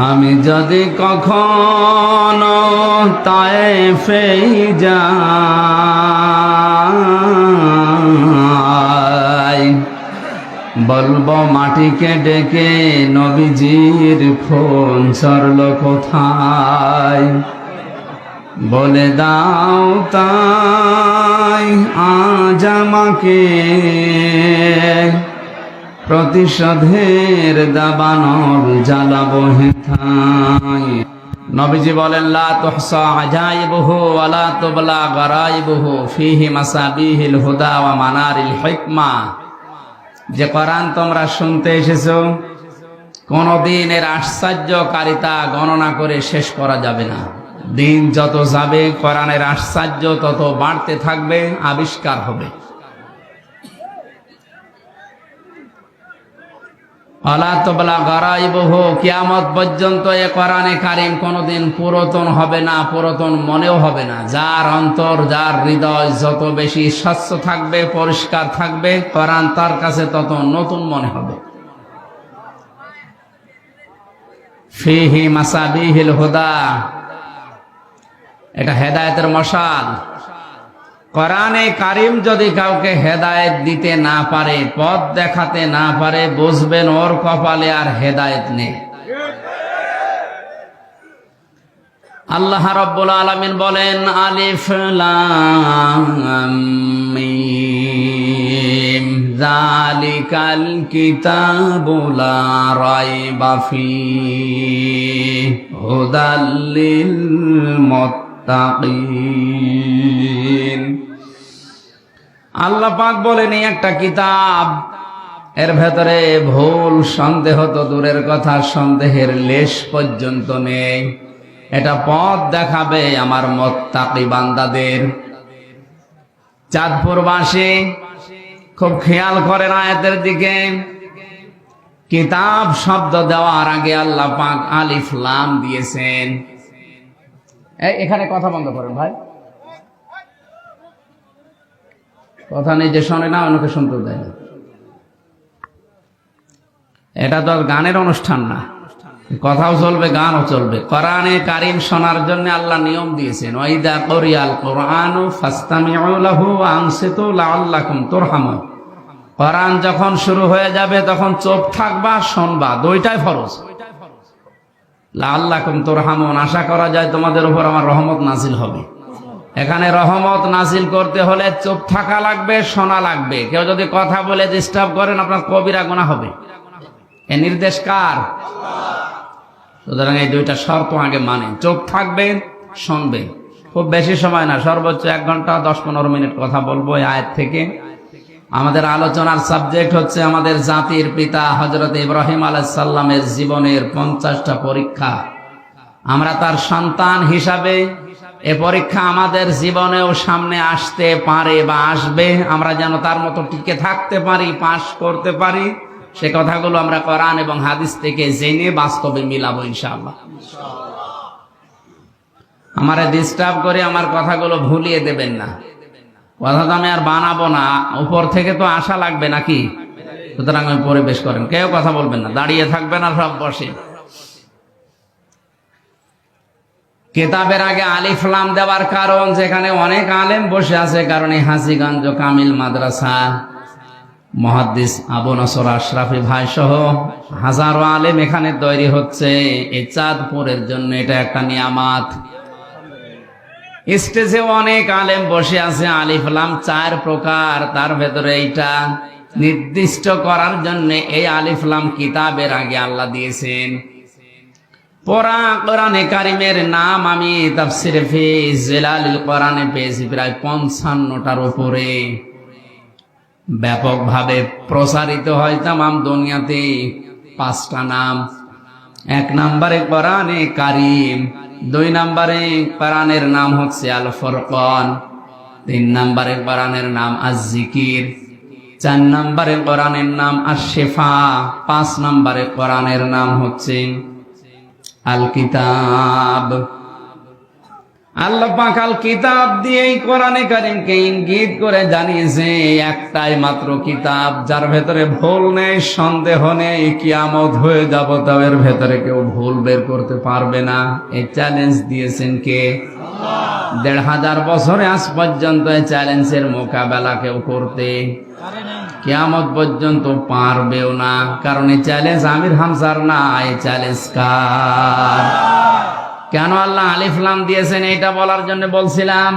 আমি যদি কখনো তায়েফে যাই, বলবো মাটিকে ডেকে নবীজির খুন ঝরল কোথায়। বলে দাও তাই আজ আমাকে প্রতিশোধের দাবানল জ্বালাবো হেথায়। নবীজি বলেন, লা তুহসা আজাইবুহু ওয়া লা তুবলা গারাইবুহু ফীহি মাসাবিহিল হুদা ওয়া মানারিল হিকমা। যে কোরআন তোমরা শুনতে এসেছো, কোনদিন এর আশ্চর্যকারিতা গণনা করে শেষ করা যাবে না। দিন যত যাবে কোরআনের আশ্চর্য তত বাড়তে থাকবে, আবিষ্কার হবে। আলা তুবলা গারাইবুহু, কিয়ামত পর্যন্ত এ কোরআনে কারীম কোনদিন পুরাতন হবে না, পুরাতন মনেও হবে না। যার অন্তর, যার হৃদয় যত বেশি স্বচ্ছ থাকবে, পরিষ্কার থাকবে, কোরআন তার কাছে তত নতুন মনে হবে। ফীহি মাসাবিহিল হুদা, এটা হেদায়েতের মশাল। কোরআনে কারীম যদি কাউকে হেদায়েত দিতে না পারে, পথ দেখাতে না পারে, বুঝবেন ওর কপালে আর হেদায়েত নেই। আল্লাহ রাব্বুল আলামিন বলেন, আলিফ লাম মিম যালিকাল কিতাবু লা রাইবা ফীহি হুদাল লিল মুত্তাকিন। আল্লাহ পাক বলেন, এই একটা কিতাব, এর ভেতরে ভুল সন্দেহ তো দূরের কথা, সন্দেহের লেশ পর্যন্ত নেই। এটা পথ দেখাবে আমার মুত্তাকি বান্দাদের। চাঁদপুরবাসী খুব খেয়াল করেন আয়াতের দিকে। কিতাব শব্দ দেওয়ার আগে আল্লাহ পাক আলিফ লাম দিয়েছেন। এখানে কথা বন্ধ করেন ভাই, কথা নেই যে শোনে না, অন্যকে শুনতে দেয় না। এটা তো আর গানের অনুষ্ঠান না, কথাও চলবে, গানও চলবে। কোরআনে কারীম শোনার জন্য আল্লাহ নিয়ম দিয়েছেন, ওয়াইদা কুরিয়াল কুরআনু ফাসতামিউ লাহু ওয়া আনসিতু লাআল্লাকুম তুরহামুন। কোরআন যখন শুরু হয়ে যাবে তখন চুপ থাকবা, শুনবা, দুইটাই ফরজ। লাআল্লাকুম তুরহামুন, আশা করা যায় তোমাদের উপর আমার রহমত নাজিল হবে। এখানে রহমত নাজিল করতে হলে চুপ থাকা লাগবে, শোনা লাগবে। কেউ যদি কথা বলে ডিস্টার্ব করেন, আপনার কবিরা গুনাহ হবে। এ নির্দেশ কার? সুতরাং এই দুইটা শর্ত আগে মানে, চুপ থাকবেন, শুনবেন। খুব বেশি সময় না, সর্বোচ্চ 1 ঘন্টা 10-15 মিনিট কথা বলবো এই আয়াত থেকে। আমাদের আলোচনার সাবজেক্ট হচ্ছে আমাদের জাতির পিতা হযরত ইব্রাহিম আলাইহিস সালামের জীবনের 50টা পরীক্ষা। আমরা তার সন্তান হিসাবে এ পরীক্ষা আমাদের জীবনেও সামনে আসতে পারে বা আসবে। আমরা যেন তার মতো টিকে থাকতে পারি, পাশ করতে পারি, সে কথাগুলো আমরা কোরআন এবং হাদিস থেকে জেনে বাস্তবে মিলাবো ইনশাআল্লাহ। আমারে ডিস্টার্ব করে আমার কথাগুলো ভুলিয়ে দেবেন না। কথা তো আমি আর বানাবো না, উপর থেকে তো আশা লাগবে নাকি? সুতরাং আমি পরিবেশ করেন, কেউ কথা বলবেন না, দাঁড়িয়ে থাকবেন আর সব বসে। কিতাবের আগে আলিফ লাম দেওয়ার কারণ, যেখানে অনেক আলেম বসে আছে, কারণে হাজীগঞ্জ কামিল মাদ্রাসা মুহাদ্দিস আবু নসর আশরাফি ভাই সহ হাজারো আলেম এখানে তৈরি হচ্ছে। এই চাঁদপুরের জন্য এটা একটা নিয়ামত। স্টেজে অনেক আলেম বসে আছে। আলিফ লাম 4 প্রকার, তার ভেতরে এইটা নির্দিষ্ট করার জন্য এই আলিফ লাম কিতাবের আগে আল্লাহ দিয়েছেন। পুরা কোরআনে কারীমের নাম আমি তাফসীরে ফি জিলালিল কোরআনে পেয়েছি প্রায় 55টার উপরে। ব্যাপকভাবে প্রসারিত হয় তামাম দুনিয়াতে 5টা নাম। 1 নম্বরে কোরআনে কারীম, 2 নম্বরে কোরআনের নাম হচ্ছে আল ফুরকান, 3 নম্বরে কোরআনের নাম আজ-জিকির, 4 নম্বরে কোরআনের নাম আশ-শিফা, 5 নম্বরে কোরআনের নাম হচ্ছে আল কিতাব। আল্লাহ পাক আল কিতাব দিয়েই কোরআনে কারীমকে ইঙ্গিত করে জানিয়েছে একটাই মাত্র কিতাব, যার ভেতরে ভুল নেই, সন্দেহ নেই, কিয়ামত হয়ে যাব তাও এর ভেতরে কেউ ভুল বের করতে পারবে না। এই চ্যালেঞ্জ দিয়েছেন কে? আল্লাহ। ১৫০০ বছরে আজ পর্যন্ত এই চ্যালেঞ্জের মোকাবেলা কেউ করতে কিয়ামত পর্যন্ত পারবেও না। কারণ এই চ্যালেঞ্জ আমির হামজার না, এই চ্যালেঞ্জ কার? কেন আল্লাহ আলিফ লাম দিয়েছেন এটা বলার জন্য বলছিলাম।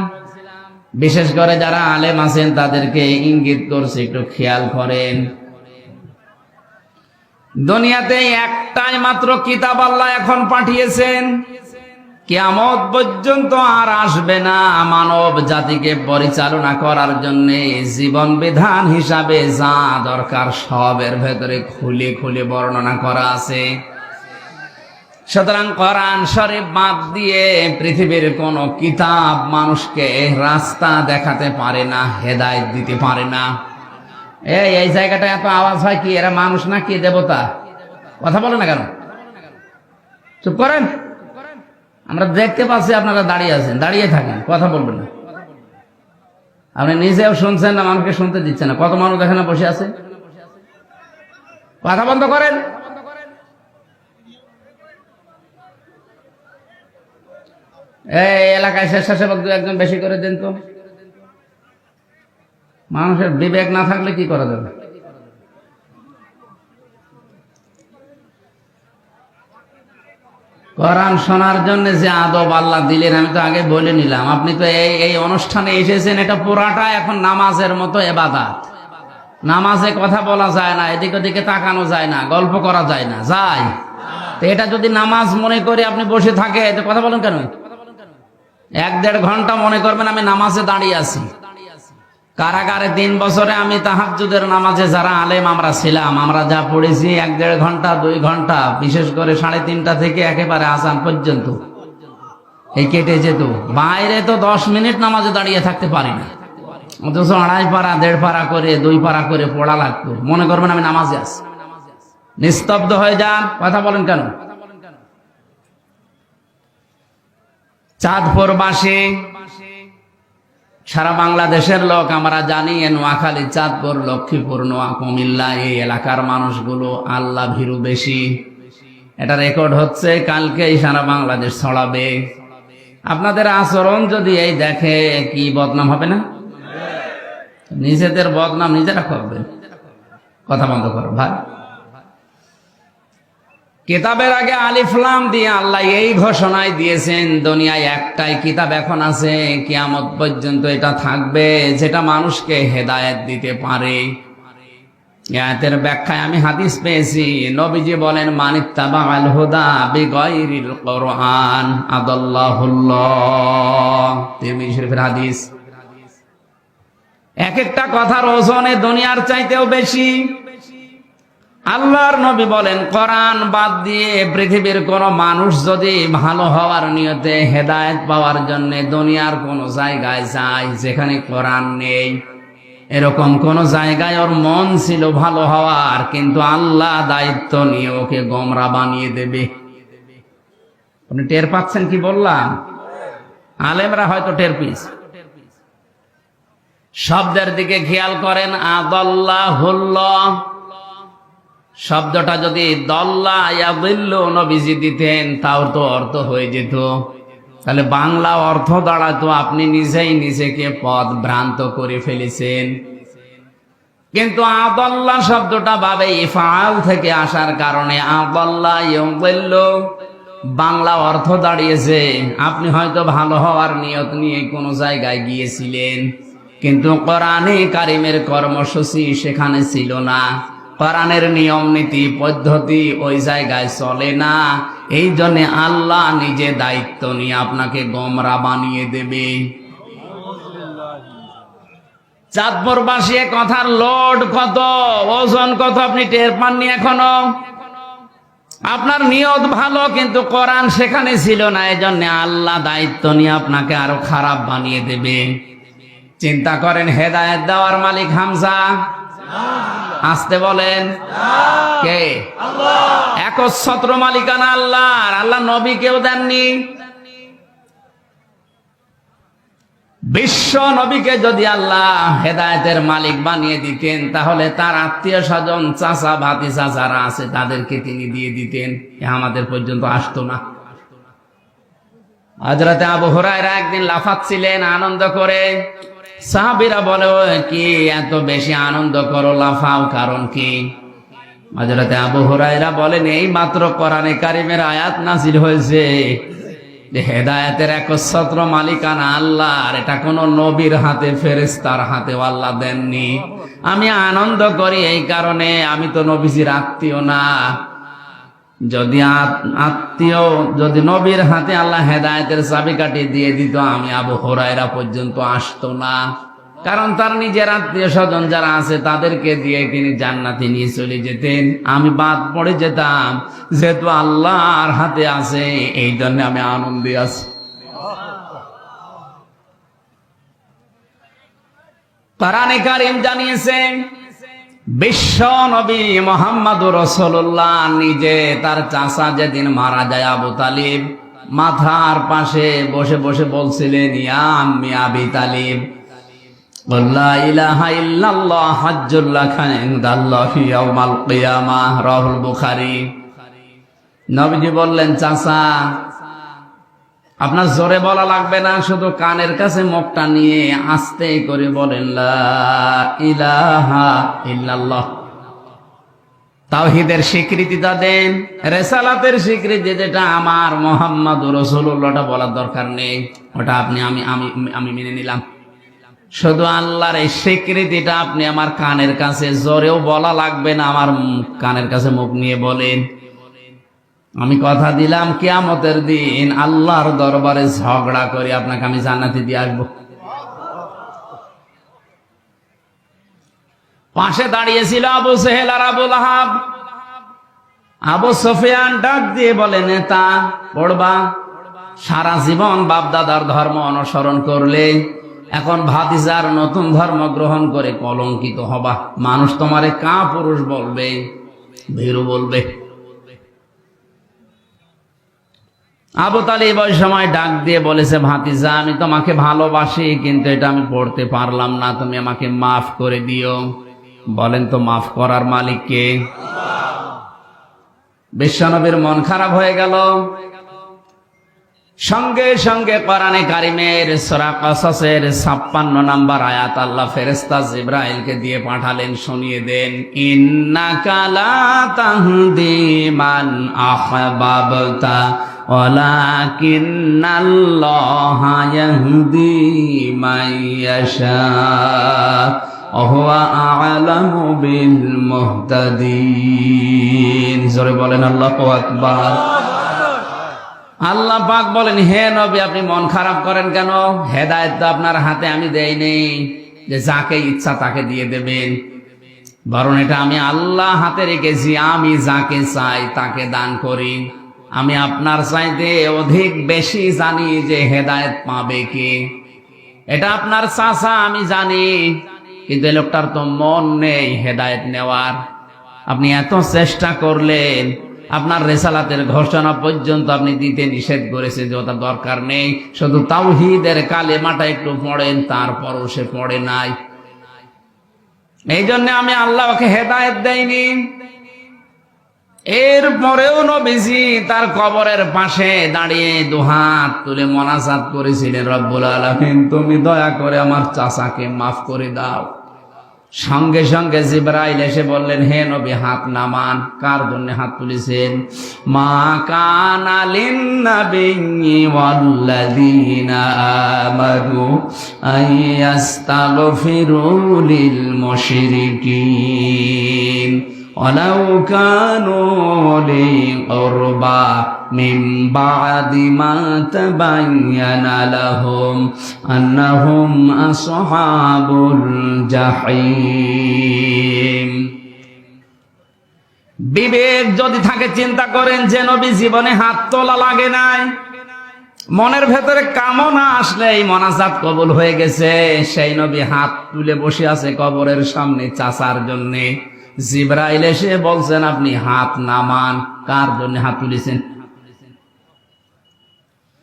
বিশেষ করে যারা আলেম আছেন তাদেরকে ইঙ্গিত করছে, একটু খেয়াল করেন। দুনিয়াতে একটাই মাত্র কিতাব আল্লাহ এখন পাঠিয়েছেন, কিয়ামত পর্যন্ত আর আসবে না। মানব জাতিকে পরিচালনা করার জন্য জীবন বিধান হিসাবে যা দরকার সবের ভেতরে খুলে খুলে বর্ণনা করা আছে। সুতরাং কোরআন শরীফ বাদ দিয়ে পৃথিবীর কোন কিতাব মানুষকে রাস্তা দেখাতে পারে না, হেদায়েত দিতে পারে না। এই জায়গাটা এত আওয়াজ হয় কি? এরা মানুষ না কি দেবতা? কথা বলে না কেন? চুপ করেন। আমরা দেখতে পাচ্ছি আপনারা দাঁড়িয়ে আছেন, দাঁড়িয়ে থাকেন, কথা বলবেন না। আপনি নিজেও শুনছেন না, মানুষকে শুনতে দিচ্ছেন না। কত মানুষ এখানে বসে আছে, কথা বন্ধ করেন। এই এলাকায় স্বেচ্ছাসেবক দু একজন বেশি করে দেন তো। মানুষের বিবেক না থাকলে কি করা যাবে? কোরআন শোনার জন্য যে আদব আল্লাহ দিলেন আমি তো আগে বলে নিলাম। আপনি তো এই অনুষ্ঠানে এসেছেন, এটা পুরাটা এখন নামাজের মতো ইবাদত। নামাজে কথা বলা যায় না, এদিক ওদিকে তাকানো যায় না, গল্প করা যায় না, যায়? তো এটা যদি নামাজ মনে করে আপনি বসে থাকে তো কথা বলেন কেন? ১-১.৫ ঘন্টা মনে করবেন আমি নামাজে দাঁড়িয়ে আছি। কারাগারে ৩ বছরে আমি তাহাজ্জুদের নামাজে যারা আলেম আমরা ছিলাম, আমরা যা পড়েছি ১-১.৫ ঘন্টা ২ ঘন্টা, বিশেষ করে ৩:৩০ থেকে একেবারে আজান পর্যন্ত এই কেটে যেত। বাইরে তো ১০ মিনিট নামাজে দাঁড়িয়ে থাকতে পারি না, অথচ ২.৫ পারা ১.৫ পারা করে ২ পারা করে পড়া লাগতো। মনে করবেন আমি নামাজে আছি, নিস্তব্ধ হয়ে যান, কথা বলেন কেন? চাঁদপুর বাসী সারা বাংলাদেশের লোক আমরা জানি, নোয়াখালী, চাঁদপুর, লক্ষ্মীপুর, নোয়া, কুমিল্লা এই এলাকার মানুষগুলো আল্লাহ ভীরু বেশি। এটা রেকর্ড হচ্ছে, কালকেই সারা বাংলাদেশ ছড়াবে। আপনাদের আচরণ যদি এই দেখে কি বদনাম হবে না? নিজেদের বদনাম নিজেরা করবেন। কথা বন্ধ করো ভাই। কিতাবের আগে আলিফ লাম দিয়ে আল্লাহ এই ঘোষণায় দিয়েছেন দুনিয়ায় একটাই কিতাব এখন আছে, কিয়ামত পর্যন্ত এটা থাকবে, যেটা মানুষকে হেদায়েত দিতে পারে। আয়াতের ব্যাখ্যায় আমি হাদিস পেয়েছি, নবীজি বলেন মানিত্তাবাআল হুদা বিগাইরিল কোরআন আদাল্লাহুল্লাহ। তিরমিজি শরীফের হাদিস। এক একটা কথার ওজনে দুনিয়ার চাইতেও বেশি। আল্লাহর নবী বলেন কোরআন বাদ দিয়ে পৃথিবীর কোন মানুষ যদি ভালো হওয়ার নিয়তে হেদায়েত পাওয়ার জন্য দুনিয়ার কোন জায়গায় যায় যেখানে কোরআন নেই, এরকম কোন জায়গায় ওর মন ছিল ভালো হওয়ার, কিন্তু আল্লাহ দায়িত্ব নিয়ে ওকে গোমরা বানিয়ে দেবে। আপনি টের পাচ্ছেন কি বললাম? আলেমরা হয়তো টের পিস। শব্দের দিকে খেয়াল করেন, আদাল্লাহুল্লাহ শব্দটা যদি দল্লা ইয়াদিল্লু নবীজি দিতেন তাও তো অর্থ হয়ে যেত। তাহলে বাংলা অর্থ দাঁড়াতো আপনি নিজেই নিজেকে পথ ভ্রান্ত করে ফেলেছেন। কিন্তু আদাল্লা শব্দটা বাবে ইফআল থেকে আসার কারণে আদাল্লা ইয়াদিল্লু বাংলা অর্থ দাঁড়িয়েছে আপনি হয়তো ভালো হওয়ার নিয়ত নিয়ে কোনো জায়গায় গিয়েছিলেন, কিন্তু কোরআনে কারিমের কর্মসূচি সেখানে ছিল না, কোরআনের নিয়ম নীতি পদ্ধতি ওই জায়গায় চলে না। এই জন্য আল্লাহ নিজে দায়িত্ব নিয়ে আপনাকে গোমরা বানিয়ে দেবে। চাঁদপুরবাসী কথার লোড কত, ওজন কত আপনি টের পাননি এখনো। আপনার নিয়ত ভালো, কিন্তু কোরআন সেখানে ছিল না, এই জন্য আল্লাহ দায়িত্ব নিয়ে আপনাকে আরো খারাপ বানিয়ে দেবে। চিন্তা করেন, হেদায়েত দেওয়ার মালিক হামজা? আসতে বলেন কে? একচ্ছত্র মালিকানা আল্লাহর। আল্লাহ নবী কেউ দেননি। বিশ্ব নবীকে যদি আল্লাহ হেদায়েতের মালিক বানিয়ে দিতেন, তাহলে তার আত্মীয় স্বজন, চাচা ভাতিজা যারা আছে তাদেরকে তিনি দিয়ে দিতেন, আমাদের পর্যন্ত আসতো না। হযরত আবু হুরায়রা একদিন লাফাচ্ছিলেন আনন্দ করে। সাহাবীরা বলে, কি এত বেশি আনন্দ করো, লাফাও, কারণ কি? হযরত আবু হুরায়রা বলেন, এই মাত্র কোরআনে কারিমের আয়াত নাযিল হয়েছে যে হেদায়েতের একচ্ছত্র মালিকানা আল্লাহর, এটা কোন নবীর হাতে, ফেরেশতার হাতেও আল্লাহ দেননি। আমি আনন্দ করি এই কারণে, আমি তো নবীজির আত্মীয় না। যদি আত্মীয়, যদি নবীর হাতে আল্লাহ হেদায়েতের চাবিকাঠি দিয়ে দিত, আমি আবু হুরায়রা পর্যন্ত আসতো না। কারণ তার নিজের আত্মীয় স্বজন যারা আছে তাদেরকে দিয়ে তিনি জান্নাতে নিয়ে চলে যেতেন, আমি বাদ পড়ে যেতাম। যেহেতু আল্লাহর হাতে আছে, এই জন্য আমি আনন্দে আছি। কোরআনে কারীম জানিয়েছে, বিশ্ব নবী মুহাম্মদুর রাসূলুল্লাহ নিজে তার চাচা যেদিন মারা যায় আবু তালিব, মাথার পাশে বসে বসে বলছিলেন, ইয়া আম্মি আবি তালিব, লা ইলাহা ইল্লাল্লাহ হাজ্জুল লাকা ইনদাল্লাহি ইয়াউমাল কিয়ামাহ, রাহুল বুখারী। নবীজি বললেন, চাচা আপনার জোরে বলা লাগবে না, শুধু কানের কাছে মুখটা নিয়ে আস্তে করে বলেন, লা ইলাহা ইল্লাল্লাহ। তাওহীদের স্বীকৃতিটা দেন, রিসালাতের স্বীকৃতি যেটা আমার মুহাম্মদুর রাসূলুল্লাহটা বলার দরকার নেই, ওটা আপনি আমি মেনে নিলাম। শুধু আল্লাহর এই স্বীকৃতিটা আপনি আমার কানের কাছে, জোরেও বলা লাগবে না, আমার কানের কাছে মুখ নিয়ে বলেন। আমি কথা দিলাম, কিয়ামতের দিন আল্লাহর দরবারে ঝগড়া করে আপনাকে আমি জান্নাতে দিয়ে আসবো। পাশে দাঁড়িয়েছিল আবু জেহেল আর আবু লাহাব। আবু সুফিয়ান ডাক দিয়ে বলে, নেতা পড়বা, সারা জীবন বাপ দাদার ধর্ম অনুসরণ করলে এখন ভাতিজার নতুন ধর্ম গ্রহণ করে কলঙ্কিত হবা। মানুষ তোমারে কাপুরুষ বলবে, ভীরু বলবে। আবু তালিব ওই সময় ডাক দিয়ে বলেছে, ভাতিজা আমি তোমাকে ভালোবাসি, কিন্তু এটা আমি পড়তে পারলাম না, তুমি আমাকে মাফ করে দিও। বলেন তো মাফ করার মালিক কে? বিশ্বনবীর মন খারাপ হয়ে গেল। সঙ্গে সঙ্গে কোরআনে কারিমের সূরা কাসাসের 56 নম্বর আয়াত আল্লাহ ফেরেশতা জিবরাইলকে দিয়ে পাঠালেন, শুনিয়ে দেন, ইন্নাকা লা তাহদি মান আহবাবতা ওয়ালাকিন্নাল্লাহা ইয়াহদি মান ইয়াশা ওয়া হুয়া আ'লামু বিল মুহতাদিন। জোরে বলেন আল্লাহু আকবার। আল্লাহ পাক বলেন, হে নবী আপনি মন খারাপ করেন কেন? হেদায়েত তো আপনার হাতে আমি দেই নেই যে যাকে ইচ্ছা তাকে দিয়ে দেবেন, বরং এটা আমি আল্লাহ হাতে রেখেছি, আমি যাকে চাই তাকে দান করি। আমি আপনার চাইতে অধিক বেশি জানি যে হেদায়েত পাবে কে। এটা আপনার চাচা আমি জানি, কিন্তু এই লোকটার তো মন নেই হেদায়েত নেওয়ার। আপনি এত চেষ্টা করলেন, আপনার রিসালাতের ঘোষণা পর্যন্ত আপনি দিতে নিষেধ করেছে যে ওটা দরকার নেই, শুধু তাওহীদের কালেমাটা একটু পড়েন, তারপরও সে পড়ে নাই। এই জন্য আমি আল্লাহ ওকে হেদায়েত দেইনি। এরপরেও নবীজি তার কবরের পাশে দাঁড়িয়ে দুহাত তুলে মোনাজাত করেছিলেন, রব্বুল আলামিন তুমি দয়া করে আমার চাচাকে মাফ করে দাও। সঙ্গে সঙ্গে জিবরাইল এসে বললেন, হে নবী হাত নামান। কার জন্য হাত তুলেছেন? মা কানা লিন-নাবিয়্যি ওয়াল্লাযীনা আমানু আইয়াস্তাগফিরু লিল মুশরিকিন ওয়ালাউ কানু উলি কুরবা মিন বা'দি মা তাবায়্যানা লাহুম আন্নাহুম আসহাবুল জাহিম। বিবেক যদি থাকে চিন্তা করেন যে নবী জীবনে হাত তোলা লাগে নাই, মনের ভেতরে কামনা আসলে এই মোনাজাত কবুল হয়ে গেছে। সেই নবী হাত তুলে বসে আছে কবরের সামনে চাচার জন্যে। জিবরাইল এসে বলছেন আপনি হাত নামান। কার জন্য হাত তুলেছেন?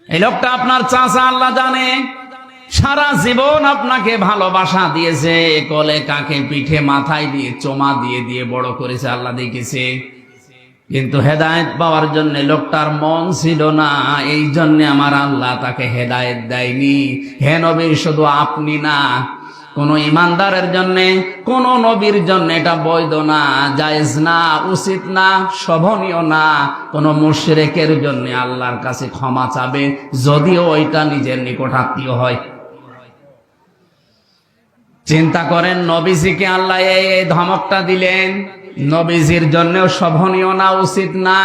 এই লোকটা আপনার চাচা, আল্লাহ জানে। সারা জীবন আপনাকে ভালোবাসা দিয়েছে, কোলে কাকে পিঠে মাথায় দিয়ে চোমা দিয়ে দিয়ে বড় করেছে, আল্লাহ দেখেছে। কিন্তু হেদায়েত পাওয়ার জন্য লোকটার মন ছিল না, এই জন্য আমার আল্লাহ তাকে হেদায়েত দেয়নি। হে নবী, শুধু আপনি না, কোন ইমানদারের জন্য, কোন নবীর জন্য এটা বৈধ না, জায়েজ না, উচিত না, শোভনীয় না কোন মুশরিকের জন্য আল্লাহর কাছে ক্ষমা চাবে, যদিও ওইটা নিজের নিকটাত্মীয় হয়। চিন্তা করেন, নবীজিকে আল্লাহ এই ধমকটা দিলেন, নবীজির জন্যও শোভনীয় না, উচিত না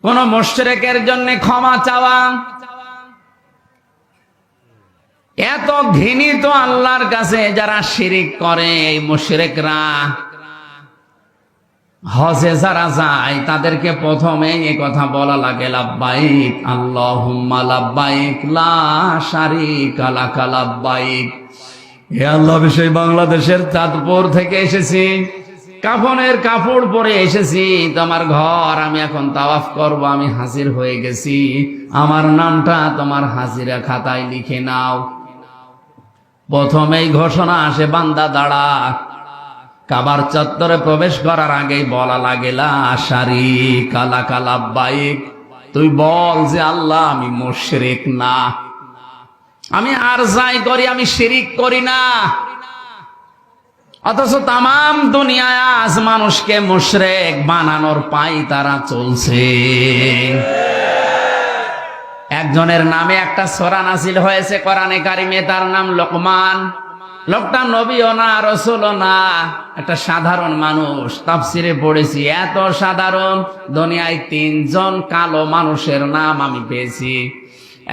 কোন মুশরিকের জন্য ক্ষমা চাওয়া। এত ঘৃণিত আল্লাহর কাছে যারা শিরিক করে, এই মুশরিকরা হজে যারা যায় তাদেরকে প্রথমে এই কথা বলা লাগে, লাব্বাইক আল্লাহুম্মা লাব্বাইক লা শারীকা লাকা লাব্বাইক। হে আল্লাহ, সেই বাংলাদেশের চাঁদপুর থেকে এসেছি, কাফনের কাপড় পরে এসেছি তোমার ঘর, আমি এখন তাওয়াফ করব, আমি হাজির হয়ে গেছি, আমার নামটা তোমার হাজিরা খাতায় লিখে নাও। প্রথমেই ঘোষণা আসে, বান্দা দাঁড়া। কাবার চত্বরে প্রবেশ করার আগেই বলা লাগে, লা শারীকা লাকা লাব্বাইক। তুই বল যে আল্লাহ, আমি মুশরিক না, আমি আর যাই করি আমি শিরিক করি না। অথচ তামাম দুনিয়ায় আজ মানুষকে মুশরিক বানানোর পাই তারা চলছে। একজনের নামে একটা সূরা নাযিল হয়েছে কোরআনে কারিমে, তার নাম লোকমান। লোকটা নবীও না, রাসূলও না, একটা সাধারণ মানুষ। তাফসিরে পড়েছি, এত সাধারণ দুনিয়ায় 3 জন কালো মানুষের নাম আমি পেয়েছি।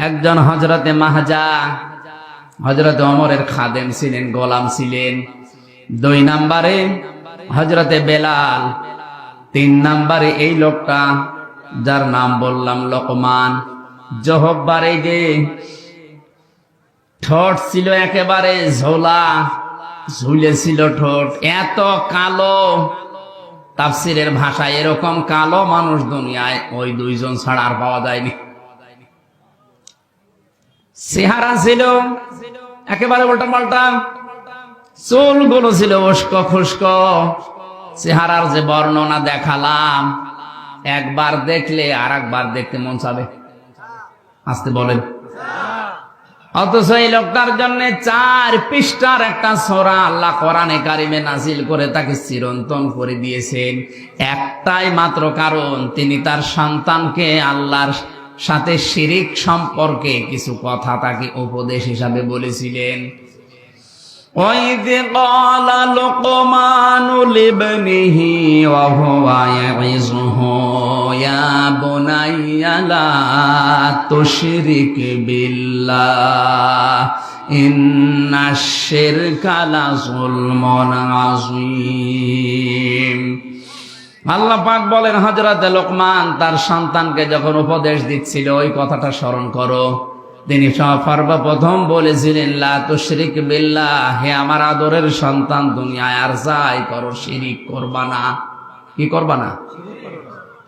একজন হযরতে মাহজা, হযরতে ওমরের খাদেম ছিলেন, গোলাম ছিলেন। 2 নম্বরে হযরতে বেলাল। 3 নম্বরে এই লোকটা যার নাম বললাম লোকমান। জহব্বারে যে ঠোঁট ছিল একেবারে ঝোলা, ঝুলেছিল ঠোঁট, এত কালো। তাফসিরের ভাষায় এরকম কালো মানুষ দুনিয়ায় ওই 2 জন ছাড়া আর পাওয়া যায়নি। চেহারা ছিল একেবারে উল্টা পাল্টা, চুলগুলো ছিল উস্কো খুস্কো। চেহারার যে বর্ণনা দেখালাম, একবার দেখলে আর একবার দেখতে মন চাবে। আসতে বলেন। অথচ এই লোকটার জন্য 4 পৃষ্ঠার একটা সূরা আল্লাহ কোরআনে কারিমে নাযিল করে তাকে চিরন্তন করে দিয়েছেন। একটাই মাত্র কারণ, তিনি তার সন্তানকে আল্লাহর সাথে শিরিক সম্পর্কে কিছু কথা তাকে উপদেশ হিসাবে বলেছিলেন। وَإِذْ قَالَ لُقْمَانُ لِابْنِهِ وَهُوَ يَعِظُهُ يَا بُنَيَّ لَا تُشْرِكْ بِاللَّهِ إِنَّ الشِّرْكَ لَظُلْمٌ عَظِيمٌ। আল্লাহ পাক বলেন, হযরত লোকমান তার সন্তানকে যখন উপদেশ দিচ্ছিল, ওই কথাটা স্মরণ করো। তিনি সর্বপ্রথম বলেছিলেন, লা তুশরিক বিল্লাহ, হে আমার আদরের সন্তান, দুনিয়ায় আর যাই করো শিরিক করবা না। কি করবা না?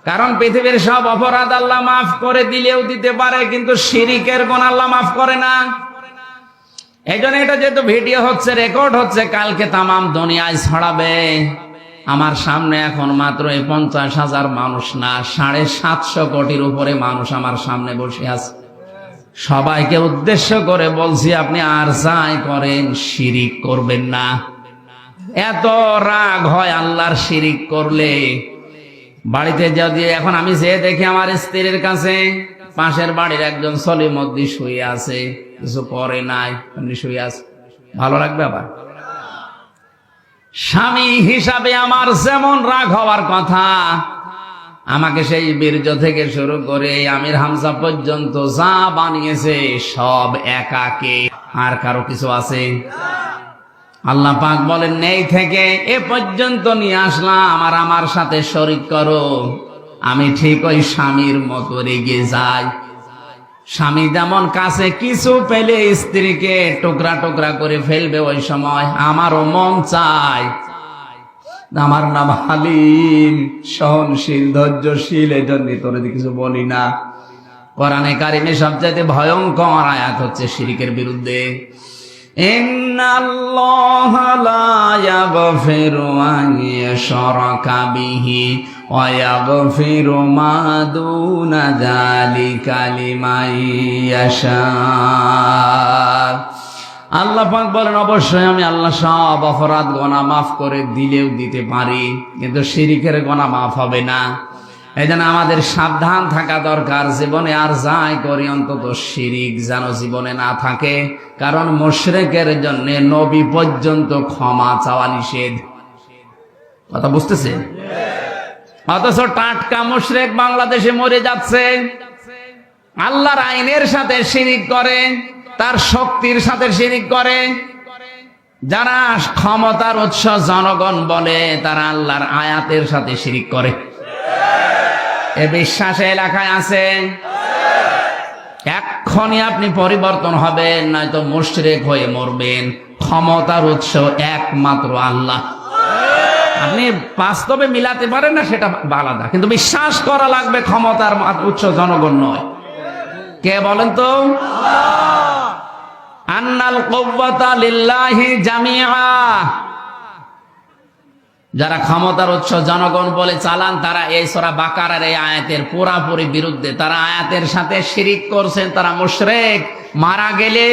কারণ পৃথিবীর সব অপরাধ আল্লাহ মাফ করে দিলেও দিতে পারে, কিন্তু শিরিকের গুনাহ আল্লাহ মাফ করে না। এই জন্য এটা যেহেতু ভিডিও হচ্ছে, রেকর্ড হচ্ছে, কালকে তামাম দুনিয়ায় ছড়াবে। আমার সামনে এখন মাত্র 50,000 মানুষ না, 750 কোটির উপরে মানুষ আমার সামনে বসে আছে। সবাইকে উদ্দেশ্য করে বলছি, আপনি আর যাই করেন শিরিক করবেন না। এত রাগ হয় আল্লাহর শিরিক করলে। বাড়িতে যদি এখন আমি যে দেখি আমার স্ত্রীর কাছে পাশের বাড়ির একজন সলিমদ্দি শুয়ে আছে, কিছু করে নাই, এমনি শুয়ে আছে, ভালো লাগবে? আবার স্বামী হিসাবে আমার যেমন রাগ হওয়ার কথা, আমাকে সেই বীর্য থেকে শুরু করে আমির হামজা পর্যন্ত যা বানিয়েছে সব একাকে, আর কারো কিছু আছে? আল্লাহ পাক বলেন, নেই থেকে এ পর্যন্ত নিয়ে আসলাম, আর আমার সাথে শরীক করো। আমি ঠিক ওই স্বামীর মতো রেগে যাই। স্বামী যেমন কাছে কিছু পেলে স্ত্রীকে টুকরা টুকরা করে ফেলবে, ওই সময় আমারও মন চায়। আমার নাম হালিম, সহনশীল, ধৈর্যশীল, এই জন্য তোরে কিছু বলি না। কোরআনে কারিমে সবচাইতে ভয়ঙ্কর আয়াত হচ্ছে শিরকের বিরুদ্ধে। ইন্নাল্লাহা লা ইয়াগফিরু আন ইউশরাকা বিহি ওয়া ইয়াগফিরু মা দুনা যালিকা লিমান ইয়াশা। আল্লাহ পাক বলেন, অবশ্যই আমি আল্লাহ সব অপরাধ গুনাহ মাফ করে দিলেও দিতে পারি, কিন্তু শিরকের গুনাহ মাফ হবে না। এই জন্য আমাদের সাবধান থাকা দরকার, জীবনে আর যাই করি অন্তত শিরিক যেন জীবনে না থাকে, কারণ মুশরিকের জন্য নবী পর্যন্ত ক্ষমা চাওয়া নিষেধ। কথা বুঝতেছে? অথচ টাটকা মুশরিক বাংলাদেশে মরে যাচ্ছে, আল্লাহর আইনের সাথে শিরিক করে, তার শক্তির সাথে শিরিক করে। যারা ক্ষমতার উৎস জনগণ বলে, তারা আল্লাহর আয়াতের সাথে শিরিক করে। এ বিশ্বাস এলাকায় আছে? এক্ষুনি আপনি পরিবর্তন হবেন, নয়তো মুশরিক হয়ে মরবেন। ক্ষমতার উৎস একমাত্র আল্লাহ। আপনি বাস্তবে মিলাতে পারেন না, সেটা আলাদা, কিন্তু বিশ্বাস করা লাগবে ক্ষমতার উৎস জনগণ নয়। কে বলেন তো? আন্নাল কুওয়াতা লিল্লাহি জামিআ। যারা ক্ষমতার উৎস জনগণ বলে চালান, তারা এই সূরা বাকারার এই আয়াতের পুরাপুরি বিরুদ্ধে। তারা আয়াতের সাথে শিরিক করছেন, তারা মুশরিক। মারা গেলে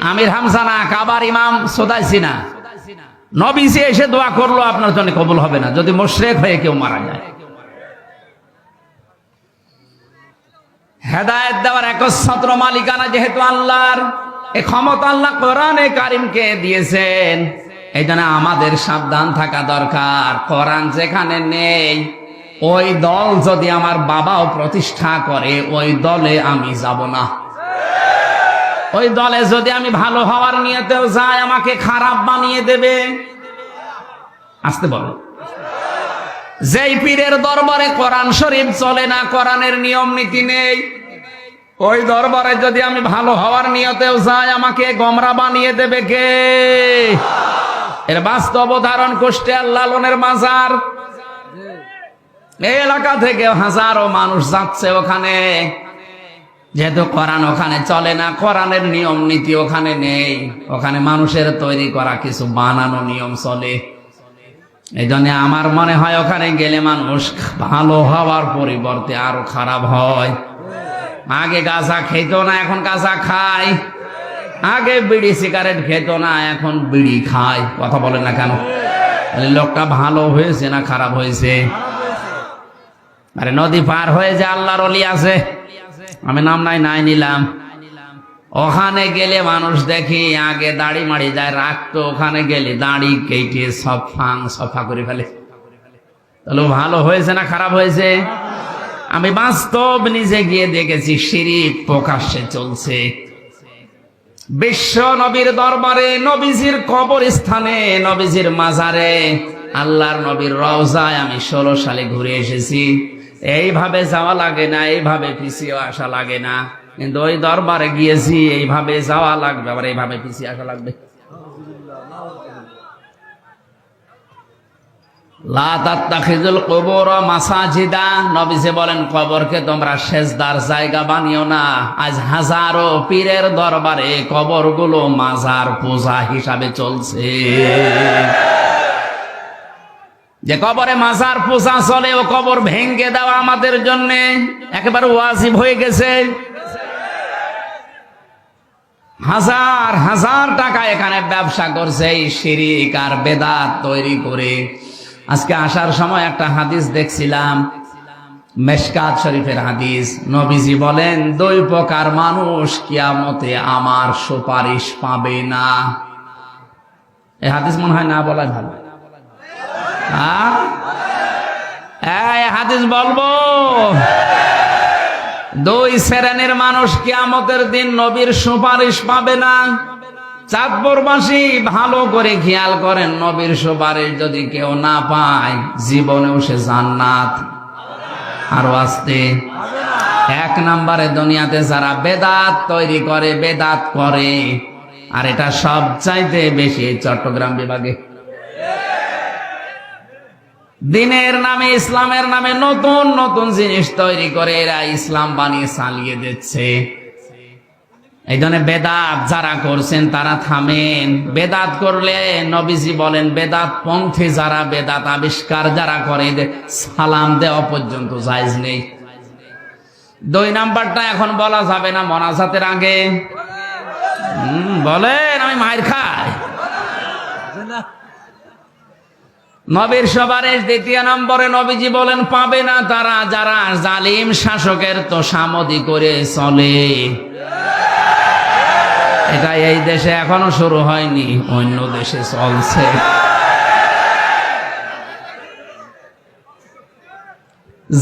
আমির হামজা না, কাবার ইমাম সুদাইসি না, নবীজি এসে দোয়া করলো আপনার জন্য কবুল হবে না যদি মুশরিক হয়ে কেউ মারা যায়। হেদায়েত দেওয়ার একচ্ছত্র মালিকানা যেহেতু আল্লাহর, এই ক্ষমতা আল্লাহ কোরআনে কারিমকে দিয়েছেন। এই জন্য আমাদের সাবধান থাকা দরকার। কোরআন যেখানে নেই, ওই দল যদি আমার বাবাও প্রতিষ্ঠা করে, ওই দলে আমি যাব না। ওই দলে যদি আমি ভালো হওয়ার নিয়তেও যাই, আমাকে খারাপ বানিয়ে দেবে। আসতে বলো। যেই পীরের দরবারে কোরআন শরীফ চলে না, কোরআনের নিয়ম নীতি নেই, ওই দরবারে যদি আমি ভালো হওয়ার নিয়তেও যাই, আমাকে গোমরা বানিয়ে দেবে কে? এর বাস্তব উদাহরণ কুষ্টিয়ার লালনের মাজার। এই এলাকা থেকে হাজারো মানুষ যাচ্ছে ওখানে, যেহেতু কোরআন ওখানে চলে না, কোরআনের নিয়ম নীতি ওখানে নেই, ওখানে মানুষের তৈরি করা কিছু বানানো নিয়ম চলে। এই জন্য আমার মনে হয় ওখানে গেলে মানুষ ভালো হওয়ার পরিবর্তে আরো খারাপ হয়। আগে গাঁজা খেত না, এখন গাঁজা খায়। আগে বিড়ি সিগারেট খেত না, এখন বিড়ি খায়। কথা বলেন না কেন? লোকটা ভালো হয়েছে না খারাপ হয়েছে? আরে নদী পার হয়ে যে আল্লাহর ওলি আছে, আমি নাম নাই নিলাম, ওখানে গেলে মানুষ দেখি আগে দাড়ি মাড়ি যায় রাখতো, ওখানে গেলে দাড়ি কেটে সফা করে ফেলে। তাহলে ভালো হয়েছে না খারাপ হয়েছে? আমি বাস্তব নিজে গিয়ে দেখেছি শিরিক প্রকাশ্যে চলছে। বিশ্ব নবীর দরবারে, নবীজির কবরস্থানে, নবীজির মাজারে, আল্লাহর নবীর রওজায় আমি 16 সালে ঘুরে এসেছি। এইভাবে যাওয়া লাগে না, এইভাবে পিছিয়ে আসা লাগে না, কিন্তু ওই দরবারে গিয়েছি, এইভাবে যাওয়া লাগবে, আবার এইভাবে পিছিয়ে আসা লাগবে। লা তাত্তাখিযুল কুবুর মাসাজিদা। নবীজি বলেন, কবরকে তোমরা সেজদার জায়গা বানিও না। আজ হাজারো পীরের দরবারে কবরগুলো মাজার পূজা হিসাবে চলছে। যে কবরে মাজার পূজা চলে, ও কবর ভেঙে দেওয়া আমাদের জন্য একেবারে ওয়াজিব হয়ে গেছে। হাজার হাজার টাকা এখানে ব্যবসা করছে এই শিরিক আর বেদাত তৈরি করে। আজকে আসার সময় একটা হাদিস দেখছিলাম, মেশকাত শরীফের হাদিস। নবীজি বলেন, 2 প্রকার মানুষ কিয়ামতে আমার সুপারিশ পাবে না। এই হাদিস মনে হয় না বলাই ভালো। এই হাদিস বলবো, 2 শ্রেণীর মানুষ কিয়ামতের দিন নবীর সুপারিশ পাবে না। চাঁদপুরবাসী ভালো করে খেয়াল করেন, নবীর সুপারিশ যদি কেউ না পায়, জীবনেও সে জান্নাত আরো আসতে। 1 নম্বরে দুনিয়াতে যারা বেদাত তৈরি করে, বেদাত করে, আর এটা সবচাইতে বেশি চট্টগ্রাম বিভাগে। দিনের নামে, ইসলামের নামে নতুন নতুন জিনিস তৈরি করে এরা ইসলাম বানিয়ে চালিয়ে দিচ্ছে। এই জন্য বেদাত যারা করছেন তারা থামেন। বেদাত করলে নবীজি বলেন, বেদাত পন্থী যারা, বেদাত আবিষ্কার যারা করে, সালাম দেওয়া পর্যন্ত জায়েজ নেই। 2 নাম্বারটা এখন বলা যাবে না মোনাজাতের আগে। বলেন আমি মায়ের খাই। নবীর সুপারিশ 2 নম্বরে নবীজি বলেন, পাবে না তারা যারা জালিম শাসকের তোষামদি করে চলে। এটা এই দেশে এখনো শুরু হয়নি, অন্য দেশে চলছে।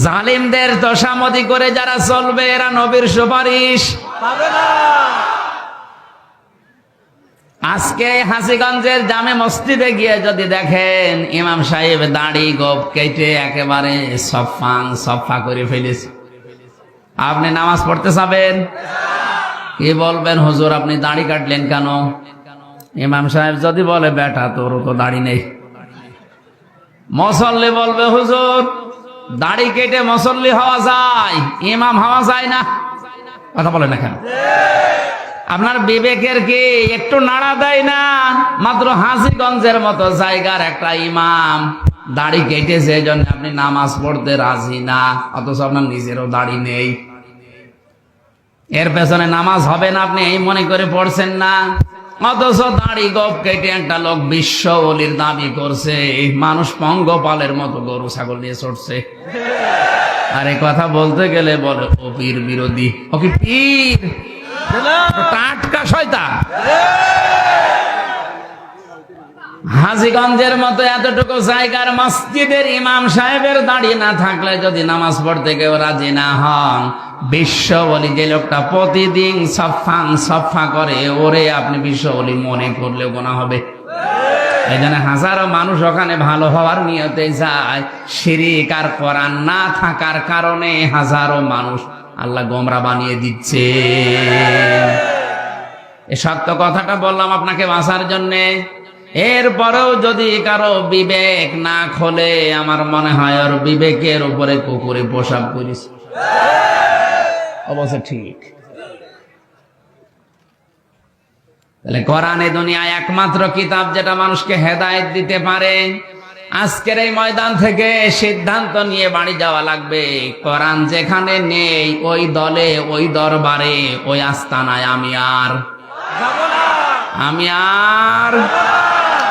জালিমদের তোষামদি করে যারা চলবে এরা নবীর সুপারিশ পাবে না। আজকে হাসিগঞ্জের জামে মসজিদে গিয়ে যদি দেখেন ইমাম সাহেব দাড়ি গোপ কেটে একেবারে সফা করে ফেলেছে, আপনি নামাজ পড়তে যাবেন, কি বলবেন? হুজুর আপনি দাড়ি কাটলেন কেন? ইমাম সাহেব যদি বলে, বেটা তোর তো দাড়ি নেই। মুসল্লি বলবে, হুজুর দাড়ি কেটে মুসল্লি হওয়া যায়, ইমাম হওয়া যায় না। কথা বলে না কেন? আপনার বিবেকের কি একটু নাড়া দেয় না? মাত্র হাসিগঞ্জের মতো জায়গার একটা ইমাম দাড়ি কেটেছে, এই জন্য আপনি নামাজ পড়তে রাজি না, অথচ আপনার নিজেরও দাড়ি নেই। এর পেছনে নামাজ হবে না আপনি এই মনে করে পড়ছেন না, অথচ দাড়ি গোপ কেটে একটা লোক বিশ্ব ওলির দাবি করছে, মানুষ পঙ্গপালের মতো গরু ছাগল নিয়ে ছড়ছে। আর এই কথা বলতে গেলে বলে ও পীর বিরোধী। ও কি পীর? টাটকা শয়তান। হাজীগঞ্জের মতো এতটুকু জায়গার মসজিদের ইমাম সাহেবের দাড়ি না থাকলে যদি নামাজ পড়তে কেউ রাজি না হন, বিশ্ব বলি যে লোকটা প্রতিদিন সফা করে, ওরে আপনি বিশ্ব বলি মনে করলেও গোনা হবে। এই জন্য হাজারো মানুষ ওখানে ভালো হওয়ার নিয়তে যায়, শিরিক আর কোরআন না থাকার কারণে হাজারো মানুষ আল্লাহ গোমরা বানিয়ে দিচ্ছে। এই সত্য কথাটা বললাম আপনাকে বাঁচার জন্যে। এরপরেও যদি কারো বিবেক না খোলে, আমার মনে হয় ওর বিবেকের উপরে কুকুরে পোশাক করিস। অবশ্য ঠিক। তাহলে কোরআনে দুনিয়ায় একমাত্র কিতাব যেটা মানুষকে হেদায়েত দিতে পারে। আজকের এই ময়দান থেকে সিদ্ধান্ত নিয়ে বাড়ি যাওয়া লাগবে, কোরআন যেখানে নেই ওই দলে, ওই দরবারে, ওই আস্তানায়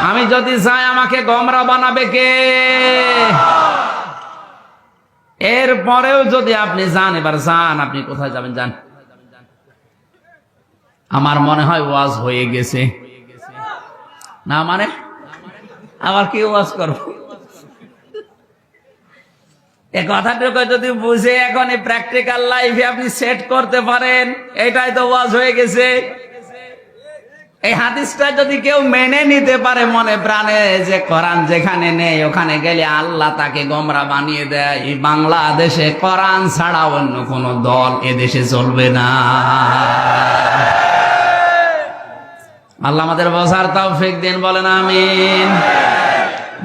আমি যদি চাই আমাকে গোমরা বানাবে কে? এরপরেও যদি আপনি যান, এবার যান, আপনি কোথায় যাবেন যান। আমার মনে হয় ওয়াজ হয়ে গেছে না, মানে আবার কি ওয়াজ করব? এই কথাটুকু যদি বুঝে এখন প্র্যাকটিক্যাল লাইফে আপনি সেট করতে পারেন, এটাই তো ওয়াজ হয়ে গেছে। এই হাদিসটা যদি কেউ মেনে নিতে পারে মনে প্রাণে, যে কোরআন যেখানে নেই ওখানে গেলে আল্লাহ তাকে গোমরা বানিয়ে দেয়, এই বাংলাদেশে কোরআন ছাড়া অন্য কোন দল এদেশে চলবে না। আল্লাহ আমাদের বোঝার তৌফিক দিন, বলেন আমিন।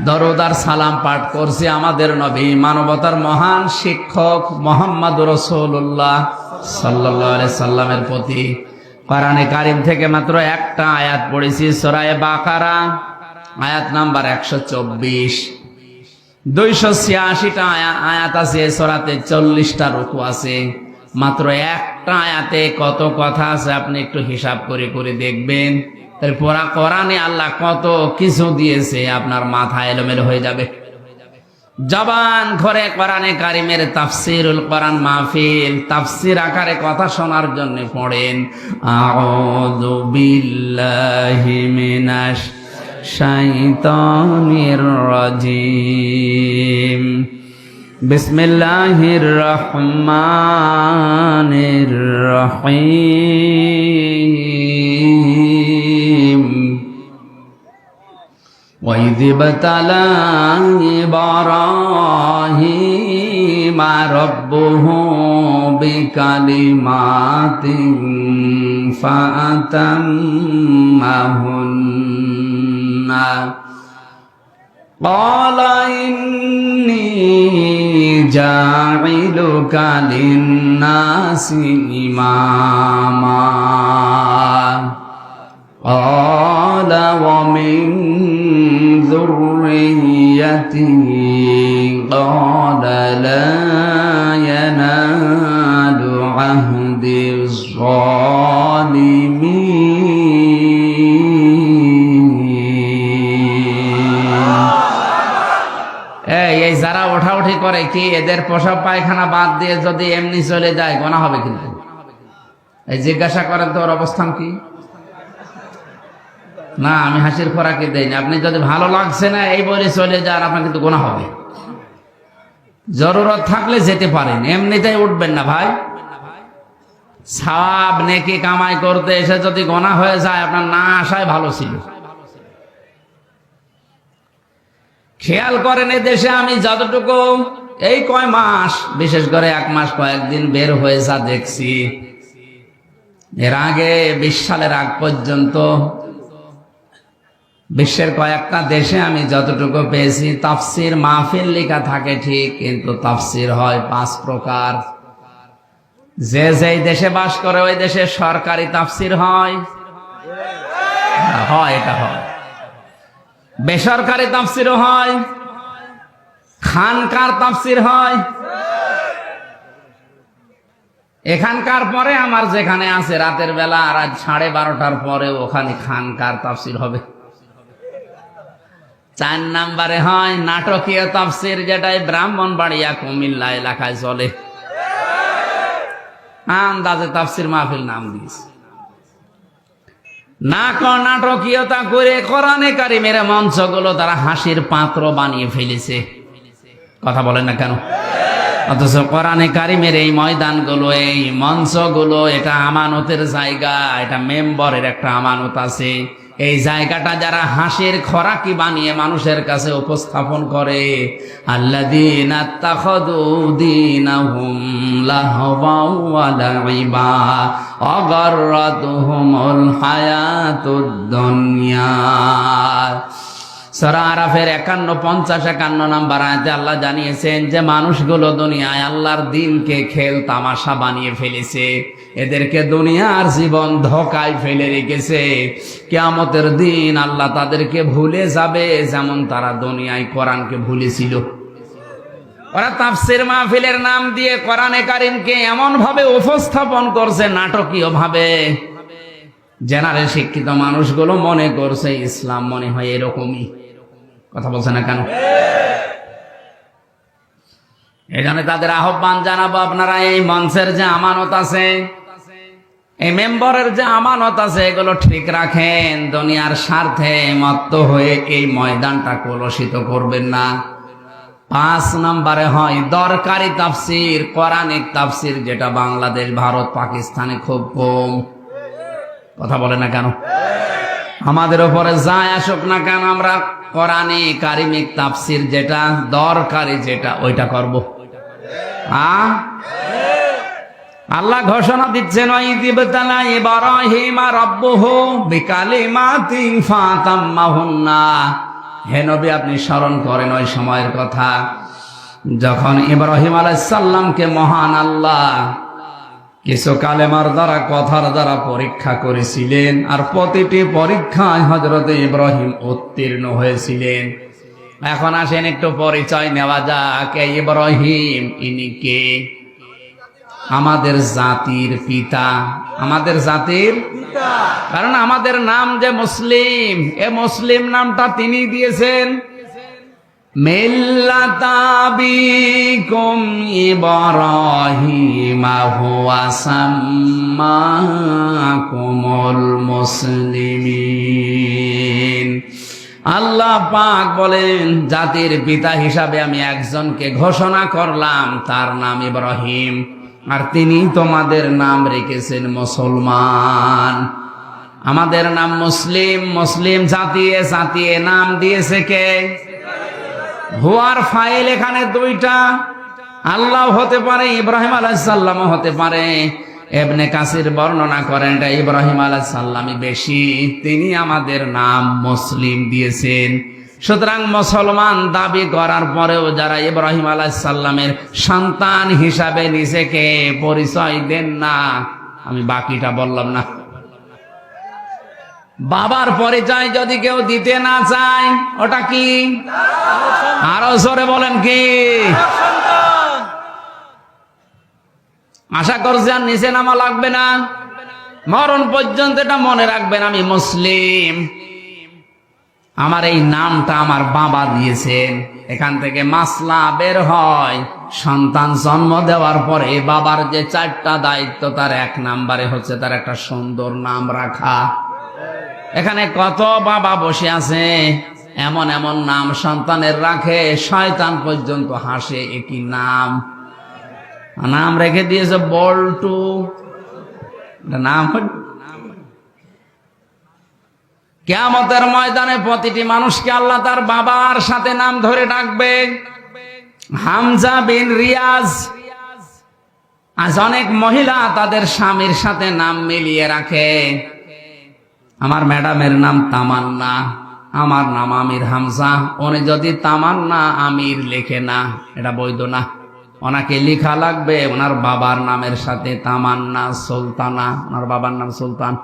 দরুদ আর সালাম পাঠ করছি আমাদের নবী, মানবতার মহান শিক্ষক মুহাম্মদুর রাসূলুল্লাহ সাল্লাল্লাহু আলাইহি সাল্লামের প্রতি। কোরআনে কারীম থেকে মাত্র একটা আয়াত পড়েছি, সূরা বাকারা আয়াত নাম্বার 124। 286টা আয়াত আছে সূরাতে, 40টা রুকু আছে। মাত্র একটা আয়াতে কত কথা আছে আপনি একটু হিসাব করে করে দেখবেন। পুরা কোরআনে আল্লাহ কত কিছু দিয়েছে, আপনার মাথা এলোমেলো হয়ে যাবে। জবান ঘরে কোরআনে কারিমের তাফসিরুল কোরআন মাহফিল, তাফসির আকারে কথা শোনার জন্য পড়েন, আউযু বিল্লাহি মিনাশ শাইতানির রাজিম, বিসমিল্লাহির রহমানির রহিম। وَإِذِ ابْتَلَى إِبْرَاهِيمَ رَبُّهُ بِكَلِمَاتٍ فَأَتَمَّهُنَّ قال إني جاعلك للناس إماما قال ومن ذريتي قال لا ينال عهد এই যারা ওঠাউঠি করে কি এদের প্রসাব পায়খানা বাদ দিয়ে যদি এমনি চলে যায় গোনা হবে? কিন্তু এই জিজ্ঞাসা করেন তো ওর অবস্থান কি? না, আমি হাসির খোরাকি দেই না। আপনি যদি ভালো লাগছে না এই বলে চলে যান, আপনার কিন্তু গোনা হবে। জরুরত থাকলে যেতে পারেন, এমনিতেই উঠবেন না ভাই। সওয়াব নেকি কামাই করতে এসে যদি গোনা হয়ে যায়, আপনার না আসায় ভালো ছিল। খেয়াল করেন এই দেশে আমি যতটুকু এই কয় মাস, বিশেষ করে 1 মাস কয়েকদিন বের হয়ে যা দেখছি, এর আগে 20 সালের আগ পর্যন্ত বিশ্বের কয়েকটা দেশে আমি যতটুকু পেয়েছি, তাফসির মাহফিল লেখা থাকে ঠিক, কিন্তু তাফসির হয় 5 প্রকার। যে যেই দেশে বাস করে ওই দেশে সরকারি তাফসির হয়, এটা হয়। বেসরকারি তাফসিরও হয়, খানকার তাফসির হয়। এখানকার পরে আমার যেখানে আছে রাতের বেলা রাত 12:30টার পরে ওখানে খানকার তাফসির হবে। 4 নম্বরে হয় নাটকীয় তাফসির, যেটাই ব্রাহ্মণবাড়িয়া কুমিল্লা এলাকায় চলে। আন্দাজে তাফসির মাহফিল নাম দিয়েছে। নাটকীয়তা করে কোরআনে কারিমের মঞ্চগুলো তারা হাসির পাত্র বানিয়ে ফেলেছে। কথা বলেন না কেন? অথচ কোরআনে কারিমের এই ময়দানগুলো, এই মঞ্চগুলো, এটা আমানতের জায়গা, এটা মেম্বরের একটা আমানত আছে। এই জায়গাটা যারা হাসির খোরাকি বানিয়ে মানুষের কাছে উপস্থাপন করে, আল্লাযীনা আত্তাখাযু দীনাহুম লাহওয়াও ওয়া লাইবা ওয়া গাররাতুহুমুল হায়াতুদ দুনিয়া। সূরা আরাফের 51, 50, 51 নম্বর আয়াতে আল্লাহ জানিয়েছেন যে মানুষগুলো দুনিয়ায় আল্লাহর দ্বীনকে খেল তামাশা বানিয়ে ফেলেছে, এদেরকে দুনিয়ার জীবন ধোঁকায় ফেলে রেখেছে। কিয়ামতের দিন আল্লাহ তাদেরকে ভুলে যাবে যেমন তারা দুনিয়ায় কোরআনকে ভুলেছিল। ওরা তাফসির মাহফিলের নাম দিয়ে কোরআনে কারিমকে এমন ভাবে উপস্থাপন করছে নাটকীয় ভাবে, জেনারেল শিক্ষিত মানুষগুলো মনে করছে ইসলাম মনে হয় এরকমই। কথা বলছে না কেন? এই জন্য তাদের আহ্বান জানাবো, আপনারা এই মঞ্চের যে আমানত আছে, এই মেম্বরের যে আমানত আছে, এগুলো ঠিক রাখেন। দুনিয়ার স্বার্থে মত্ত হয়ে এই ময়দানটা কলুষিত করবেন না। 5 নম্বরে হয় দরকারি তাফসির, কোরআনিক তাফসির, যেটা বাংলাদেশ, ভারত, পাকিস্তানে খুব কম। কথা বলে না কেন? আমাদের উপরে যায় আসুক না কেন, আমরা কোরআনে কারিমিক তাফসির যেটা দরকারি, যেটা ওইটা করব। আল্লাহ ঘোষণা দিচ্ছেন, ওয়াইযিবতালা ইব্রাহিমা রাব্বুহু বিকালিমাতিন ফাতাম্মাহুন্না। হে নবী, আপনি স্মরণ করেন ওই সময়ের কথা যখন ইব্রাহিম আলাইহিস সালামকে মহান আল্লাহ কিছু কালেমার দ্বারা, কথার দ্বারা পরীক্ষা করেছিলেন, আর প্রতিটি পরীক্ষায় হযরত ইব্রাহিম উত্তীর্ণ হয়েছিলেন। এখন আসেন একটু পরিচয় নেওয়া যাক। ইব্রাহিম ইনি কে? আমাদের জাতির পিতা, আমাদের জাতির পিতা। কারণ আমাদের নাম যে মুসলিম, এ মুসলিম নামটা তিনি দিয়েছেন। মিল্লাতা আবিকুম ইব্রাহিমা হুয়া সাম্মাকুমুল মুসলিমিন। আল্লাহ পাক বলেন, জাতির পিতা হিসাবে আমি একজনকে ঘোষণা করলাম, তার নাম ইব্রাহিম, আর তিনি তোমাদের নাম রেখেছেন মুসলমান। আমাদের নাম মুসলিম, মুসলিম জাতিয়ে জাতিয়ে নাম দিয়েছে কে? হুয়ার ফাইল এখানে 2টা, আল্লাহ হতে পারে, ইব্রাহিম আলাইহিস সালাম হতে পারে। ইবনে কাসির বর্ণনা করেন এটা ইব্রাহিম আলাইহিস সালামই বেশি, তিনি আমাদের নাম মুসলিম দিয়েছেন। সুতরাং মুসলমান দাবি করার পরেও যারা ইব্রাহিম আলাইহিস সালামের সন্তান হিসাবে নিজেকে পরিচয় দেন না, আমি বাকিটা বললাম না। বাবার পরিচয় যদি কেউ দিতে না চায়, ওটা কি? আরো জোরে বলেন কি? আশা করছি আর নিচে নামা লাগবে না, মরণ পর্যন্ত এটা মনে রাখবেন, আমি মুসলিম, আমার এই নামটা আমার বাবা দিয়েছেন। এখান থেকে মাসলা বের হয়, সন্তান জন্ম দেওয়ার পরে বাবার যে 4টা দায়িত্ব, তার 1 নম্বরে হচ্ছে তার একটা সুন্দর নাম রাখা। এখানে কত বাবা বসে আছে, এমন এমন নাম সন্তানের রাখে, শয়তান পর্যন্ত হাসে। একই নাম রেখে দিয়েছে বল্টু, নাম। কিয়ামতের ময়দানে প্রতিটি মানুষকে আল্লাহ তার বাবার সাথে নাম ধরে ডাকবে। হামজা বিন রিয়াজ। আজ অনেক মহিলা তাদের স্বামীর সাথে নাম মিলিয়ে রাখে। আমার ম্যাডামের নাম তামান্না, আমার নাম আমির হামজা, উনি যদি তামান্না আমির লেখে না, এটা বৈধ না। ওনাকে লেখা লাগবে ওনার বাবার নামের সাথে তামান্না সুলতানা, ওনার বাবার নাম সুলতান।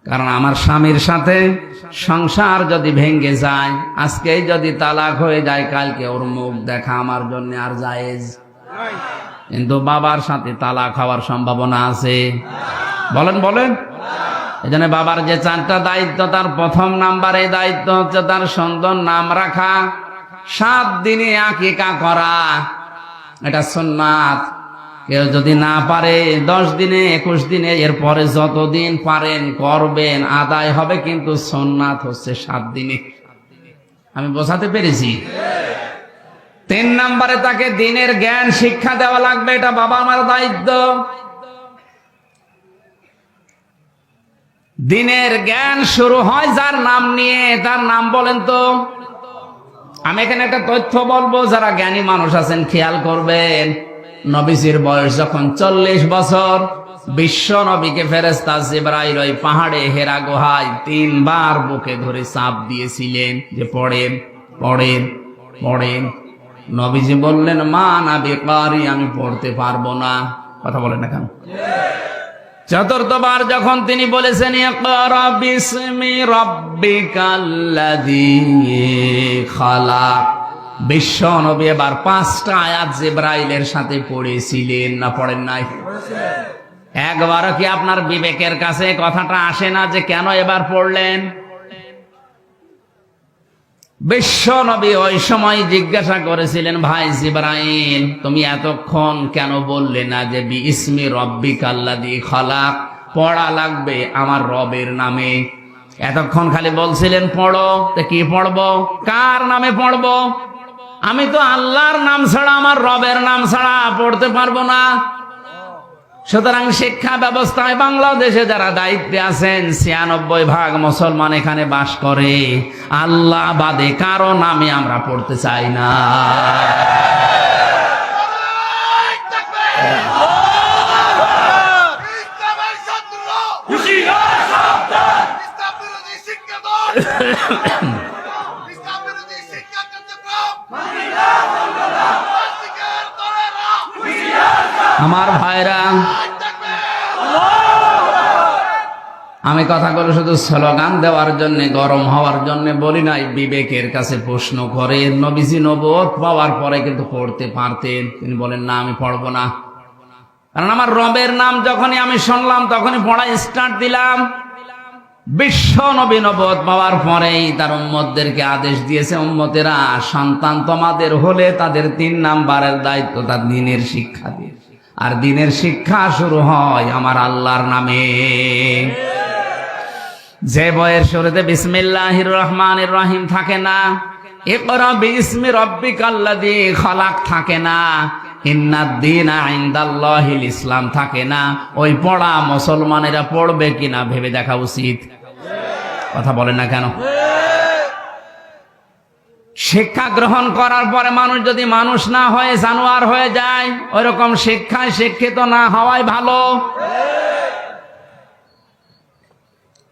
কারণ আমার স্বামীর সাথে সংসার যদি ভেঙে যায়, আজকেই যদি তালাক হয়ে যায়, কালকে ওর মুখ দেখা আমার জন্য আর জায়েজ। কিন্তু বাবার সাথে তালাক হওয়ার সম্ভাবনা আছে। বলেন বলেন। এজন্য বাবার যে 4টা দায়িত্ব, তার 1 নম্বরে দায়িত্ব হচ্ছে তার সুন্দর নাম রাখা। 7 দিনে আকিকা করা, এটা সুন্নাত। কেউ যদি না পারে 10 দিনে, 21 দিনে, এরপরে যতদিন পারেন করবেন, আদায় হবে, কিন্তু সুন্নাত হচ্ছে 7 দিনে। আমি বোঝাতে পেরেছি? 3 নম্বরে তাকে দ্বীনের জ্ঞান শিক্ষা দেওয়া লাগবে, এটা বাবা মার দায়িত্ব। দ্বীনের জ্ঞান শুরু হয় যার নাম নিয়ে, তার নাম বলেন তো। আমি এখানে একটা তথ্য বলবো, যারা জ্ঞানী মানুষ আছেন খেয়াল করবেন। নবীজির বয়স যখন 40 বছর, বিশ্ব নবীকে ফেরেশতা জিবরাইল ওই পাহাড়ে হেরা গুহায় 3 বার বুকে ধরে চাপ দিয়েছিলেন যে পড়েন পড়েন পড়েন। নবীজি বললেন, মা না বিকারি, আমি পড়তে পারবো না। কথা বলেন না কেন? 4বার যখন তিনি বলেছেন, ইকরা বিসমি রাব্বিকাল্লাযী খালাক, বিশ্ব নবী এবার 5টা আয়াত জিবরাইলের সাথে পড়েছিলেন না পড়েন নাই? একবারও কি আপনার বিবেকের কাছে কথাটা আসে না যে কেন এবার পড়লেন? বিশ্ব নবী ওই সময় জিজ্ঞাসা করেছিলেন, ভাই জিবরাইল, তুমি এতক্ষণ কেন বললে না যে বিইসমি রাব্বিকাল্লাযী খালাক, পড়া লাগবে আমার রবের নামে? এতক্ষণ খালি বলছিলেন পড়ো। তো কি পড়বো? কার নামে পড়বো? আমি তো আল্লাহর নাম ছাড়া, আমার রবের নাম ছাড়া পড়তে পারবো না। সুতরাং শিক্ষা ব্যবস্থায় বাংলাদেশে যারা দায়িত্বে আছেন, 96% মুসলমান এখানে বাস করে, আল্লাহ বাদে কারো নামে আমরা পড়তে চাই না। আমার ভাইরা, আমি কথাগুলো শুধু স্লোগান দেওয়ার জন্য, গরম হওয়ার জন্য বলি নাই, বিবেকের কাছে প্রশ্ন করে। নবীজি নবুয়ত পাওয়ার পরে কিন্তু পড়তে পারতেন, তিনি বলেন না আমি পড়বো না। কারণ আমার রবের নাম যখনই আমি শুনলাম, তখনই পড়া স্টার্ট দিলাম। বিশ্ব নবী নবুয়ত পাওয়ার পরেই তার উম্মতদেরকে আদেশ দিয়েছে, উম্মতেরা, সন্তান তোমাদের হলে তাদের 3 নম্বরের দায়িত্ব তার দ্বীনের শিক্ষা দিয়ে। আর দ্বীনের শিক্ষা শুরু হয় আমার আল্লাহর নামে। যে বইয়ের শুরুতে বিসমিল্লাহির রহমানির রহিম থাকে না, ইকরা বিইসমি রাব্বিকাল্লাযী খালাক থাকে না, ইন্নাদ-দীনা ইনদাল্লাহিল ইসলাম থাকে না, ওই পড়া মুসলমানেরা পড়বে কিনা ভেবে দেখা উচিত। কথা বলেন না কেন? শিক্ষা গ্রহণ করার পরে মানুষ যদি মানুষ না হয়ে জানোয়ার হয়ে যায়, ওইরকম শিক্ষায় শিক্ষিত না হওয়াই ভালো।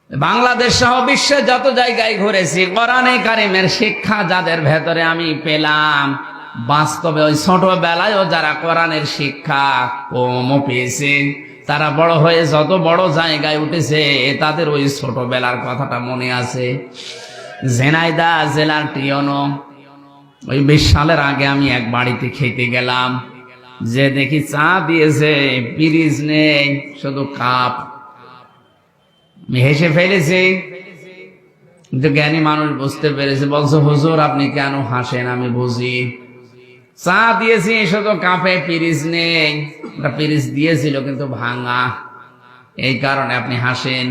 বাংলাদেশ সহ বিশ্বে যত জায়গায় ঘুরেছি, কোরআনে কারিমের শিক্ষা যাদের ভেতরে আমি পেলাম, বাস্তবে ওই ছোটবেলায়ও যারা কোরআনের শিক্ষা কমও পেয়েছে, তারা বড় হয়ে যত বড় জায়গায় উঠেছে তাদের ওই ছোটবেলার কথাটা মনে আছে। ঝিনাইদহ জেলার টিয়নো, ওই 20 সালের আগে আমি এক বাড়িতে খেতে গেলাম, যে দেখি চা দিয়েছে, পিরিজ নেই, শুধু কাপ। আমি হেসে ফেলেছি, কিন্তু জ্ঞানী মানুষ বুঝতে পেরেছে, বলছে হুজুর আপনি কেন হাসেন? আমি বুঝি, চা দিয়েছি শুধু কাপে, পিরিজ নেই। পিরিজ দিয়েছিল কিন্তু ভাঙা, এই কারণে আপনি হাসেন।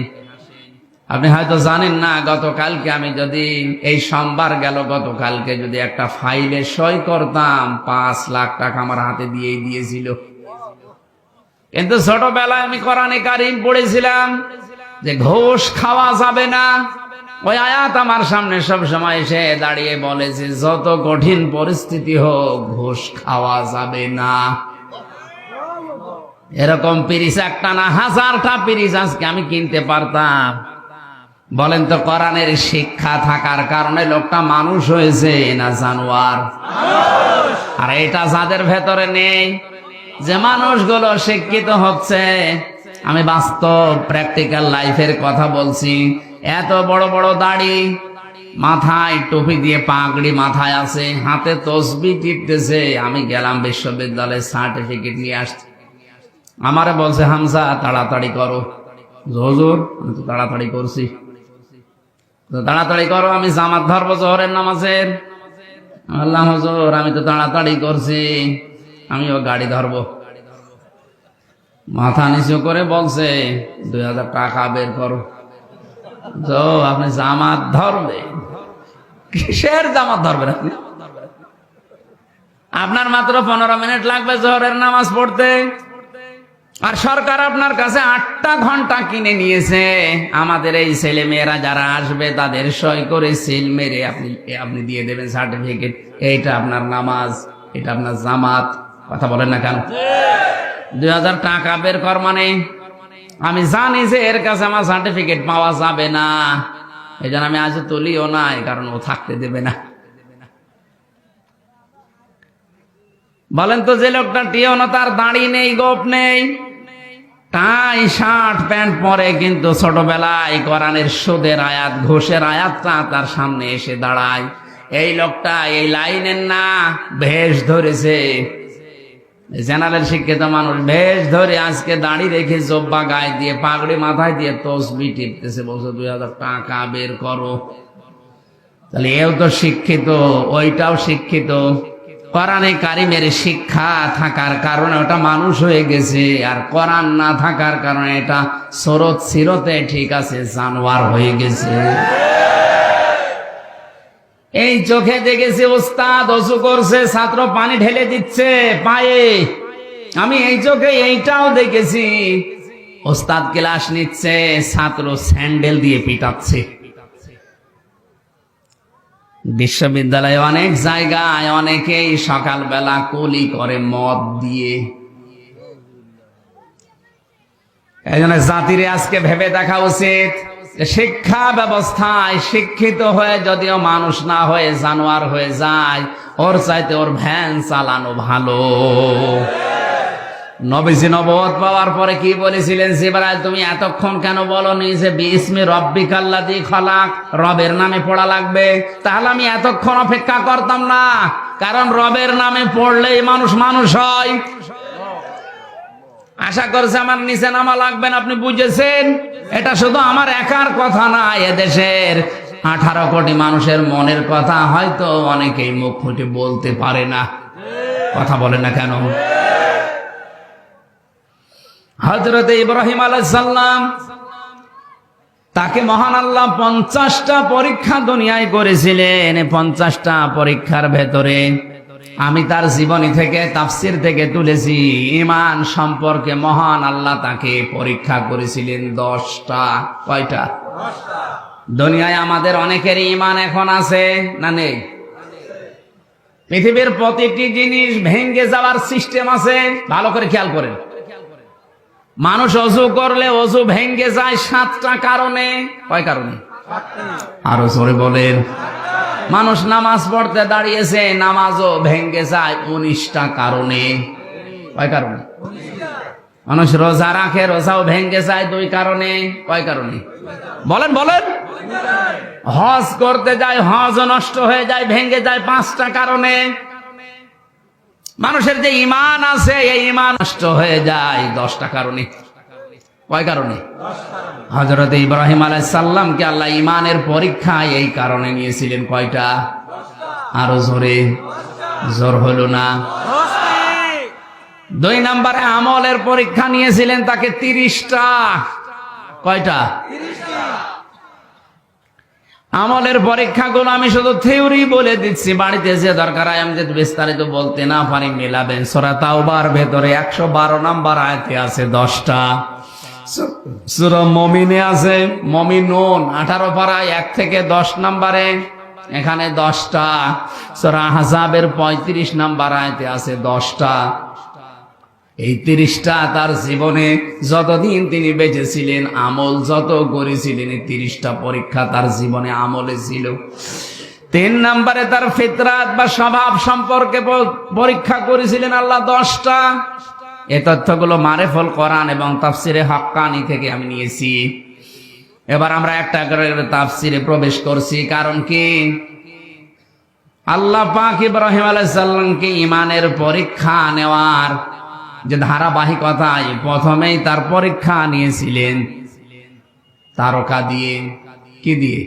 আপনি হয়তো জানেন না, গতকালকে আমি যদি, এই সোমবার গেল, গতকালকে যদি একটা ফাইলে সই করতাম, 5 লাখ টাকা আমার হাতে দিয়েই দিয়েছিল। কিন্তু ছোটবেলায় আমি কোরআনে কারিম পড়েছিলাম যে ঘুষ খাওয়া যাবে না। ওই আয়াত আমার সামনে সব সময় এসে দাঁড়িয়ে বলেছে, যত কঠিন পরিস্থিতি হোক ঘুষ খাওয়া যাবে না। এরকম পিরিচ একটা না, 1000টা পিরিচ আজকে আমি কিনতে পারতাম। বলেন তো, কোরআনের শিক্ষা থাকার কারণে লোকটা মানুষ হয়েছে না জানোয়ার? আর এটা যাদের ভেতরে নেই, যে মানুষগুলো শিক্ষিত হচ্ছে, আমি বাস্তব প্র্যাকটিক্যাল লাইফের কথা বলছি। এত বড় বড় দাড়ি, মাথায় টুপি দিয়ে পাগড়ি মাথায় আছে, হাতে তসবিহ টিপতেছে। আমি গেলাম বিশ্ববিদ্যালয়ে, সার্টিফিকেট নিয়ে আসছি। আমারে বলছে, হামজা তাড়াতাড়ি করো। হুজুর আমি তো তাড়াতাড়ি করছি। তাড়াতাড়ি করো, আমি জামাত ধরবো জোহরের নামাজের। আল্লাহ হুজুর আমি তো তাড়াতাড়ি করছি, আমিও গাড়ি ধরবো। মাথা নিচু করে বলছে, 2000 টাকা বের করো। তো আপনি জামাত ধরবে? কিসের জামাত ধরবেন আপনি? আপনার মাত্র 15 মিনিট লাগবে জোহরের নামাজ পড়তে, আর সরকার আপনার কাছে 8টা ঘন্টা কিনে নিয়েছে। আমাদের এই ছেলে মেয়েরা যারা আসবে তাদের সই করে সিল মেরে আপনি দিয়ে দেবেন সার্টিফিকেট। এইটা আপনার নামাজ, এটা আপনার জামাত। কথা বলেন না কেন? 2000 টাকা বের কর মানে আমি জানি যে এর কাছে আমার সার্টিফিকেট পাওয়া যাবে না, এই জন্য আমি আজ তুলিও না, কারণ ও থাকতে দেবে না। বলেন তো, যে লোকটা টিয়নো, তার দাড়ি নেই, গোপ নেই, টাই শার্ট প্যান্ট পরে, কিন্তু ছোটবেলায় কোরআনের সুদের আয়াত, ঘুষের আয়াতটা তার সামনে এসে দাঁড়ায়। এই লোকটা এই লাইনের না, ভেষ ধরেছে। জেনারেল শিক্ষিত মানুষ ভেষ ধরে আজকে দাড়ি রেখে, জব্বা গায়ে দিয়ে, পাগড়ি মাথায় দিয়ে তসবিহ টিপতেছে, বলছে 2000 টাকা বের করো। তাহলে এও তো শিক্ষিত, ওইটাও শিক্ষিত। কোরআনে কারিমের শিক্ষা থাকার কারণে ওটা মানুষ হয়ে গেছে, আর কোরআন না থাকার কারণে এটা সরত সিরতে ঠিক আছে, জানোয়ার হয়ে গেছে। এই চোখে দেখেছি ওস্তাদ ওযু করছে, ছাত্র পানি ঢেলে দিচ্ছে পায়ে। আমি এই চোখে এইটাও দেখেছি, ওস্তাদ ক্লাস নিচ্ছে, ছাত্র স্যান্ডেল দিয়ে পিটাচ্ছে। বিশ্ববিদ্যালয়ে অনেক জায়গায় অনেকেই সকালবেলা কুলি করে মদ দিয়ে। এই জন্য জাতিরে আজকে ভেবে দেখা উচিত, শিক্ষা ব্যবস্থায় শিক্ষিত হয়ে যদিও মানুষ না হয়ে জানোয়ার হয়ে যায়, ওর চাইতে ওর ভ্যান চালানো ভালো। নবীজি নবুয়ত পাওয়ার পরে কি বলেছিলেন? জিবরাইল তুমি এতক্ষণ কেন বলনি যে বিসমি রব্বিকাল্লাযী খলাক, রবের নামে পড়া লাগবে? তাহলে আমি এতক্ষণ অপেক্ষা করতাম না, কারণ রবের নামে পড়লেই মানুষ মানুষ হয়। আশা করছে আমার নিচে নামা লাগবে না, আপনি বুঝেছেন? এটা শুধু আমার একার কথা না, এদেশের 18 কোটি মানুষের মনের কথা হয়তো অনেকেই মুখ ফুটে বলতে পারে না। কথা বলে না কেন? হযরত ইব্রাহিম আলাইহিস সালাম, তাকে মহান আল্লাহ 50টা পরীক্ষা দুনিয়ায় করেছিলেন। 50টা পরীক্ষার ভেতরে আমি তার জীবনী থেকে, তাফসির থেকে তুলেছি, ঈমান সম্পর্কে মহান আল্লাহ তাকে পরীক্ষা করেছিলেন 10টা। কয়টা? 10টা। দুনিয়ায় আমাদের অনেকের ঈমান এখন আছে না নেই? পৃথিবীর প্রতিটি জিনিস ভেঙে যাওয়ার সিস্টেম আছে, ভালো করে খেয়াল করেন। মানুষ অজু করলে অজু ভেঙ্গে যায় 7টা কারণে। কয় কারণে? আরো জোরে বলেন। মানুষ নামাজ পড়তে দাঁড়িয়েছে, নামাজও ভেঙ্গে যায় 19টা কারণে। কয় কারণে? মানুষ রোজা রাখে, রোজাও ভেঙ্গে যায় 2 কারণে। কয় কারণে? বলেন বলেন। হজ করতে যায়, হজ নষ্ট হয়ে যায়, ভেঙ্গে যায় 5টা কারণে। মানুষের যে ঈমান আছে, এই ঈমান নষ্ট হয়ে যায় 10টা কারণে। কয় কারণে? হযরত ইব্রাহিম আলাইহিস সালামকে আল্লাহ ঈমানের পরীক্ষা এই কারণে নিয়েছিলেন। কয়টা? আরো জোরে। জোর হলো না। 2 নম্বরে আমলের পরীক্ষা নিয়েছিলেন তাকে 30টা। কয়টা? 30টা। আমলের পরীক্ষাগুলো আমি শুধু থিওরি বলে দিচ্ছি, বাড়িতে যে দরকার হয় আমি যদি বিস্তারিত বলতে না পারি মেলাবেন। সূরা তাওবার ভেতরে 112 নম্বর আয়াতে আছে 10টা। সূরা মুমিনে আছে, মুমিনুন 18 পারায় 1 থেকে 10 নম্বরে, এখানে 10টা। সূরা আহজাবের 35 নম্বর আয়াতে আছে 10টা। এই 30টা তার জীবনে যতদিন তিনি বেঁচে ছিলেন, আমল যত করেছিলেন, এই 30টা পরীক্ষা তার জীবনে আমলে ছিল। 3 নম্বরে তার ফিতরাত বা স্বভাব সম্পর্কে পরীক্ষা করেছিলেন আল্লাহ 10টা। এই তথ্যগুলো মারেফুল কোরআন এবং তাফসিরে হাক্কানি থেকে আমি নিয়েছি। এবার আমরা একটা করে তাফসিরে প্রবেশ করছি। কারণ কি? আল্লাহ পাক ইব্রাহিম আলাইহিস সালামকে ঈমানের পরীক্ষা নেওয়ার যে ধারাবাহিকতায় প্রথমেই তার পরীক্ষা নিয়েছিলেন তারকা দিয়ে। কি দিয়ে?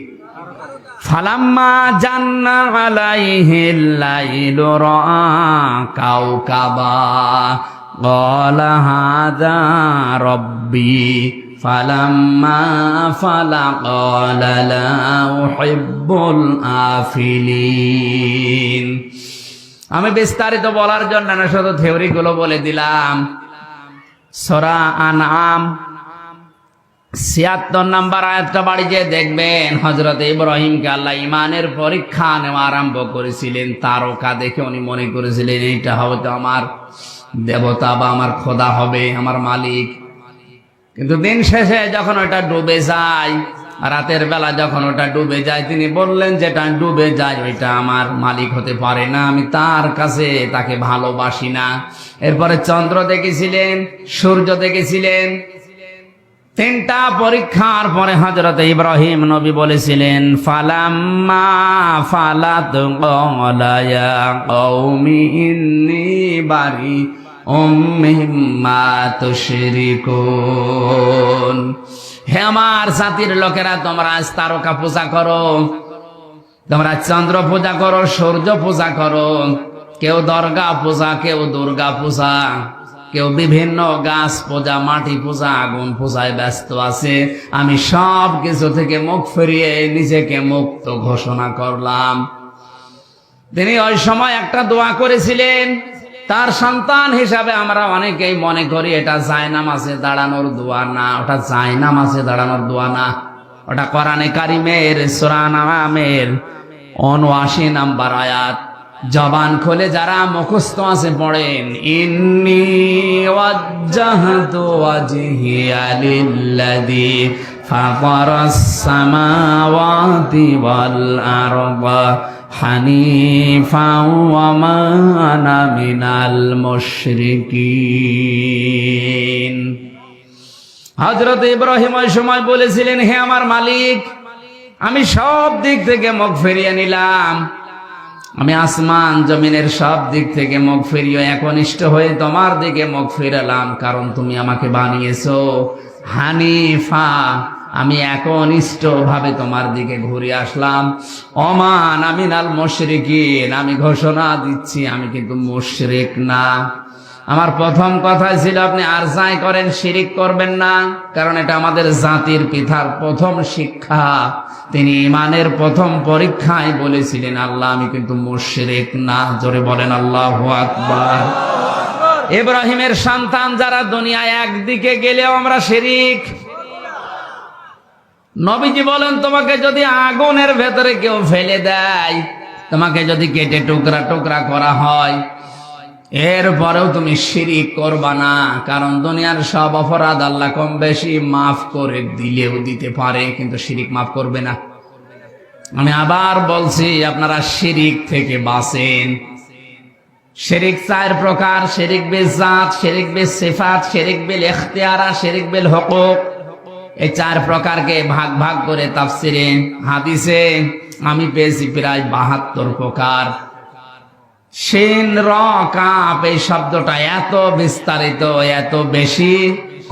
ফালাম্মা জান্না আলাইহিল লাইলু রাআ কাওকাবা ক্বালা হাযা রাব্বি ফালাম্মা ফালা ক্বালা লা উহিব্বুল আফিলিন। আমি বিস্তারিত বলার জন্য না, শুধু থিওরি গুলো বলে দিলাম। সূরা আনআম 76 নম্বর আয়াতটা বাড়ি যেয়ে দেখবেন, হযরত ইব্রাহিমকে আল্লাহ ঈমানের পরীক্ষা নেওয়া আরম্ভ করেছিলেন তারকা দেখে। উনি মনে করেছিলেন এইটা হয়তো আমার দেবতা বা আমার খোদা হবে, আমার মালিক। কিন্তু দিন শেষে যখন ওটা ডুবে যায়, রাতের বেলা যখন ওটা ডুবে যায়, তিনি বললেন যেটা ডুবে যায় ওইটা আমার মালিক হতে পারে না, আমি তার কাছে তাকে ভালোবাসি না। এরপরে চন্দ্র দেখেছিলেন, সূর্য দেখেছিলেন। 3টা পরীক্ষার পরে হযরত ইব্রাহিম নবী বলেছিলেন ফালাম্মা ফালাত ক্বালা ইয়া কওমি ইন্নী বারিউম মিম্মা তুশরিকুন। হে আমার জাতির লোকেরা, তোমরা আজ তারকা পূজা করো, তোমরা চন্দ্র পূজা করো, সূর্য পূজা করো, কেউ দরগা পূজা, কেউ দুর্গা পূজা, কেউ বিভিন্ন গাছ পূজা, মাটি পূজা, আগুন পূজায় ব্যস্ত আছে। আমি সব কিছু থেকে মুখ ফিরিয়ে নিজেকে মুক্ত ঘোষণা করলাম। তিনি ওই সময় একটা দোয়া করেছিলেন। তার সন্তান হিসাবে আমরা অনেকেই মনে করি এটা জায়নামাজে দাঁড়ানোর দোয়া না, ওটা জায়নামাজে দাঁড়ানোর দোয়া না, ওটা কোরআনে কারিমের সূরা আনআমের ৭৯ নম্বর আয়াত। জবান খুলে যারা মুখস্থ আছে পড়েন, ইন্নী ওয়াজ্জাহতু ওয়াজহিয়া লিল্লাযী ফাতারাস সামাওয়াতি ওয়াল আরদা হানিফাও ওয়া মা আনা মিনাল মুশরিকিন। হযরত ইব্রাহিম ওই সময় বলেছিলেন, হে আমার মালিক, আমি সব দিক থেকে মুখ ফিরিয়ে নিলাম, আমি আসমান জমিনের সব দিক থেকে মুখ ফিরিয়ে একনিষ্ঠ হয়ে তোমার দিকে মুখ ফিরালাম, কারণ তুমি আমাকে বানিয়েছো হানিফা। আমি একনিষ্ঠ ভাবে তোমার দিকে ঘুরে আসলাম। ওমান আমিনাল মুশরিকিন, আমি ঘোষণা দিচ্ছি আমি কিন্তু মুশরিক না। আমার প্রথম কথা ছিল আপনি আর যাই করেন শিরিক করবেন না, কারণ এটা আমাদের জাতির পিতার প্রথম শিক্ষা। তিনি ঈমানের প্রথম পরীক্ষায় বলেছিলেন আল্লাহ আমি কিন্তু মুশরিক না। জোরে বলেন আল্লাহু আকবার। ইব্রাহিমের সন্তান যারা দুনিয়ায় একদিকে গেলেও আমরা শিরিক। নবীজি বলেন তোমাকে যদি আগুনের ভেতরে কেউ ফেলে দেয়, তোমাকে যদি কেটে টুকরা টুকরা করা হয়, এরপরেও তুমি শিরিক করবা না, কারণ দুনিয়ার সব অপরাধ আল্লাহ কম বেশি মাফ করে দিলেও দিতে পারে, কিন্তু শিরিক মাফ করবে না। আমি আবার বলছি, আপনারা শিরিক থেকে বাঁচেন। শিরিক 4 প্রকার: শিরিক বিল জাত, শিরিক বিল সিফাত, শিরিক বিল ইখতিয়ারা, শিরিক বিল হুকুক। এই 4 প্রকারকে ভাগ ভাগ করে তাফসিরে হাদিসে আমি পেয়েছি প্রায় 72 প্রকার। শিন র কাফ এই শব্দটা এত বিস্তারিত, এত বেশি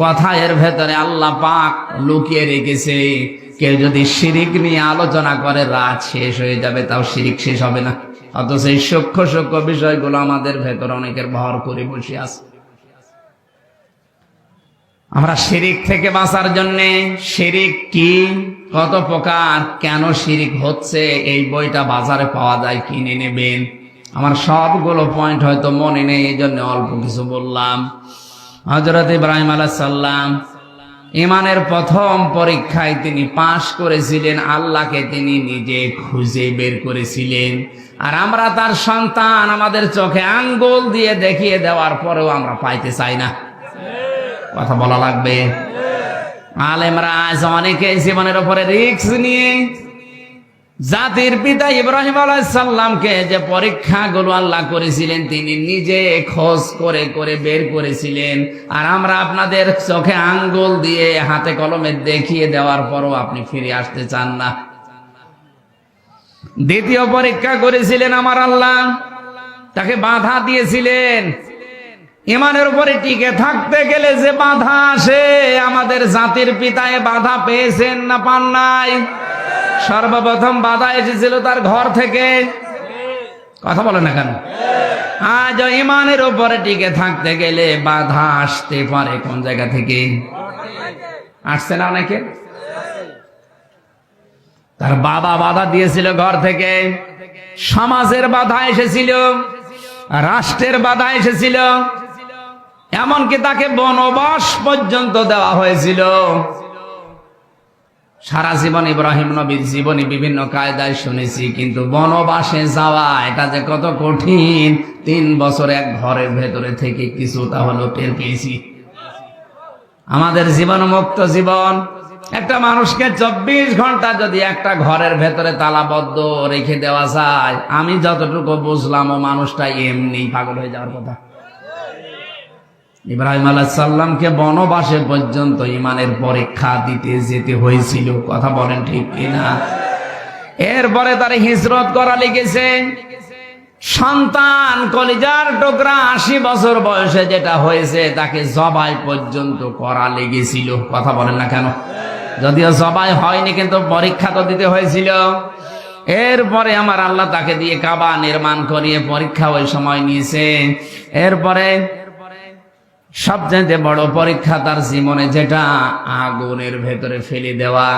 কথা এর ভেতরে আল্লাহ পাক লুকিয়ে রেখেছে। কেউ যদি শিরিক নিয়ে আলোচনা করে রাত শেষ হয়ে যাবে, তাও শিরিক শেষ হবে না। অথচ এই সূক্ষ্ম সূক্ষ্ম বিষয়গুলো আমাদের ভেতরে অনেকের ভর করে বসে আছে। আমরা শিরিক থেকে বাঁচার জন্যে, শিরিক কি, কত প্রকার, কেন শিরিক হচ্ছে, এই বইটা বাজারে পাওয়া যায়, কিনে নেবেন। আমার সবগুলো পয়েন্ট হয়তো মনে নেই, এই জন্য অল্প কিছু বললাম। হযরত ইব্রাহিম আলাইহিস সালাম ইমানের প্রথম পরীক্ষায় তিনি পাশ করেছিলেন, আল্লাহকে তিনি নিজে খুঁজে বের করেছিলেন। আর আমরা তার সন্তান, আমাদের চোখে আঙ্গুল দিয়ে দেখিয়ে দেওয়ার পরেও আমরা পাইতে চাই না। কথা বলা লাগবে। আলেমরা আজ অনেকে জীবনের উপরে রিস্ক নিয়ে জাতির পিতা ইব্রাহিম আলাইহিস সালামকে যে পরীক্ষাগুলো আল্লাহ করেছিলেন, তিনি নিজে খোঁজ করে করে বের করেছিলেন। আর আমরা আপনাদের চোখে আঙ্গুল দিয়ে হাতে কলমে দেখিয়ে দেওয়ার পরও আপনি ফিরে আসতে চান না। দ্বিতীয় পরীক্ষা করেছিলেন আমার আল্লাহ, তাকে বাধা দিয়েছিলেন। ইমানের উপরে টিকে থাকতে গেলে যে বাধা আসে, আমাদের জাতির পিতায় বাধা পেয়েছেন না পান নাই? সর্বপ্রথম বাধা এসেছিল তার ঘর থেকে। কথা বলে না কেন? আজ ইমানের উপরে টিকে থাকতে গেলে বাধা আসতে পারে কোন জায়গা থেকে? আসছে না অনেকে? তার বাবা বাধা দিয়েছিল ঘর থেকে, সমাজের বাধা এসেছিল, রাষ্ট্রের বাধা এসেছিল, এমনকি তাকে বনবাস পর্যন্ত দেওয়া হয়েছিল। সারা জীবন ইব্রাহিম নবীর জীবনে বিভিন্ন কায়দায় শুনেছি, কিন্তু বনবাসে যাওয়া এটা যে কত কঠিন, 3 বছর এক ঘরের ভেতরে থেকে কিছুটা হলো টের পেয়েছি। আমাদের জীবন মুক্ত জীবন, একটা মানুষকে 24 ঘন্টা যদি একটা ঘরের ভেতরে তালাবদ্ধ রেখে দেওয়া যায়, আমি যতটুকু বুঝলাম ও মানুষটা এমনি পাগল হয়ে যাওয়ার কথা। ইব্রাহিম আলাইহিস সালামকে বনবাসে পর্যন্ত ইমানের পরীক্ষা দিতে যেতে হয়েছিল। কথা বলেন ঠিক কিনা? এরপরে তার হিজরত করা লেগেছে। সন্তান কলিজার টুকরা 80 বছর বয়সে যেটা হয়েছে, তাকে জবাই পর্যন্ত করা লেগেছিল। কথা বলেন না কেন? যদিও জবাই হয়নি, কিন্তু পরীক্ষা তো দিতে হয়েছিল। এরপরে আমার আল্লাহ তাকে দিয়ে কাবা নির্মাণ করিয়ে পরীক্ষা ওই সময় নিয়েছে। এরপরে সবচেয়ে বড় পরীক্ষা তার জীবনে, যেটা আগুনের ভেতরে ফেলে দেওয়া।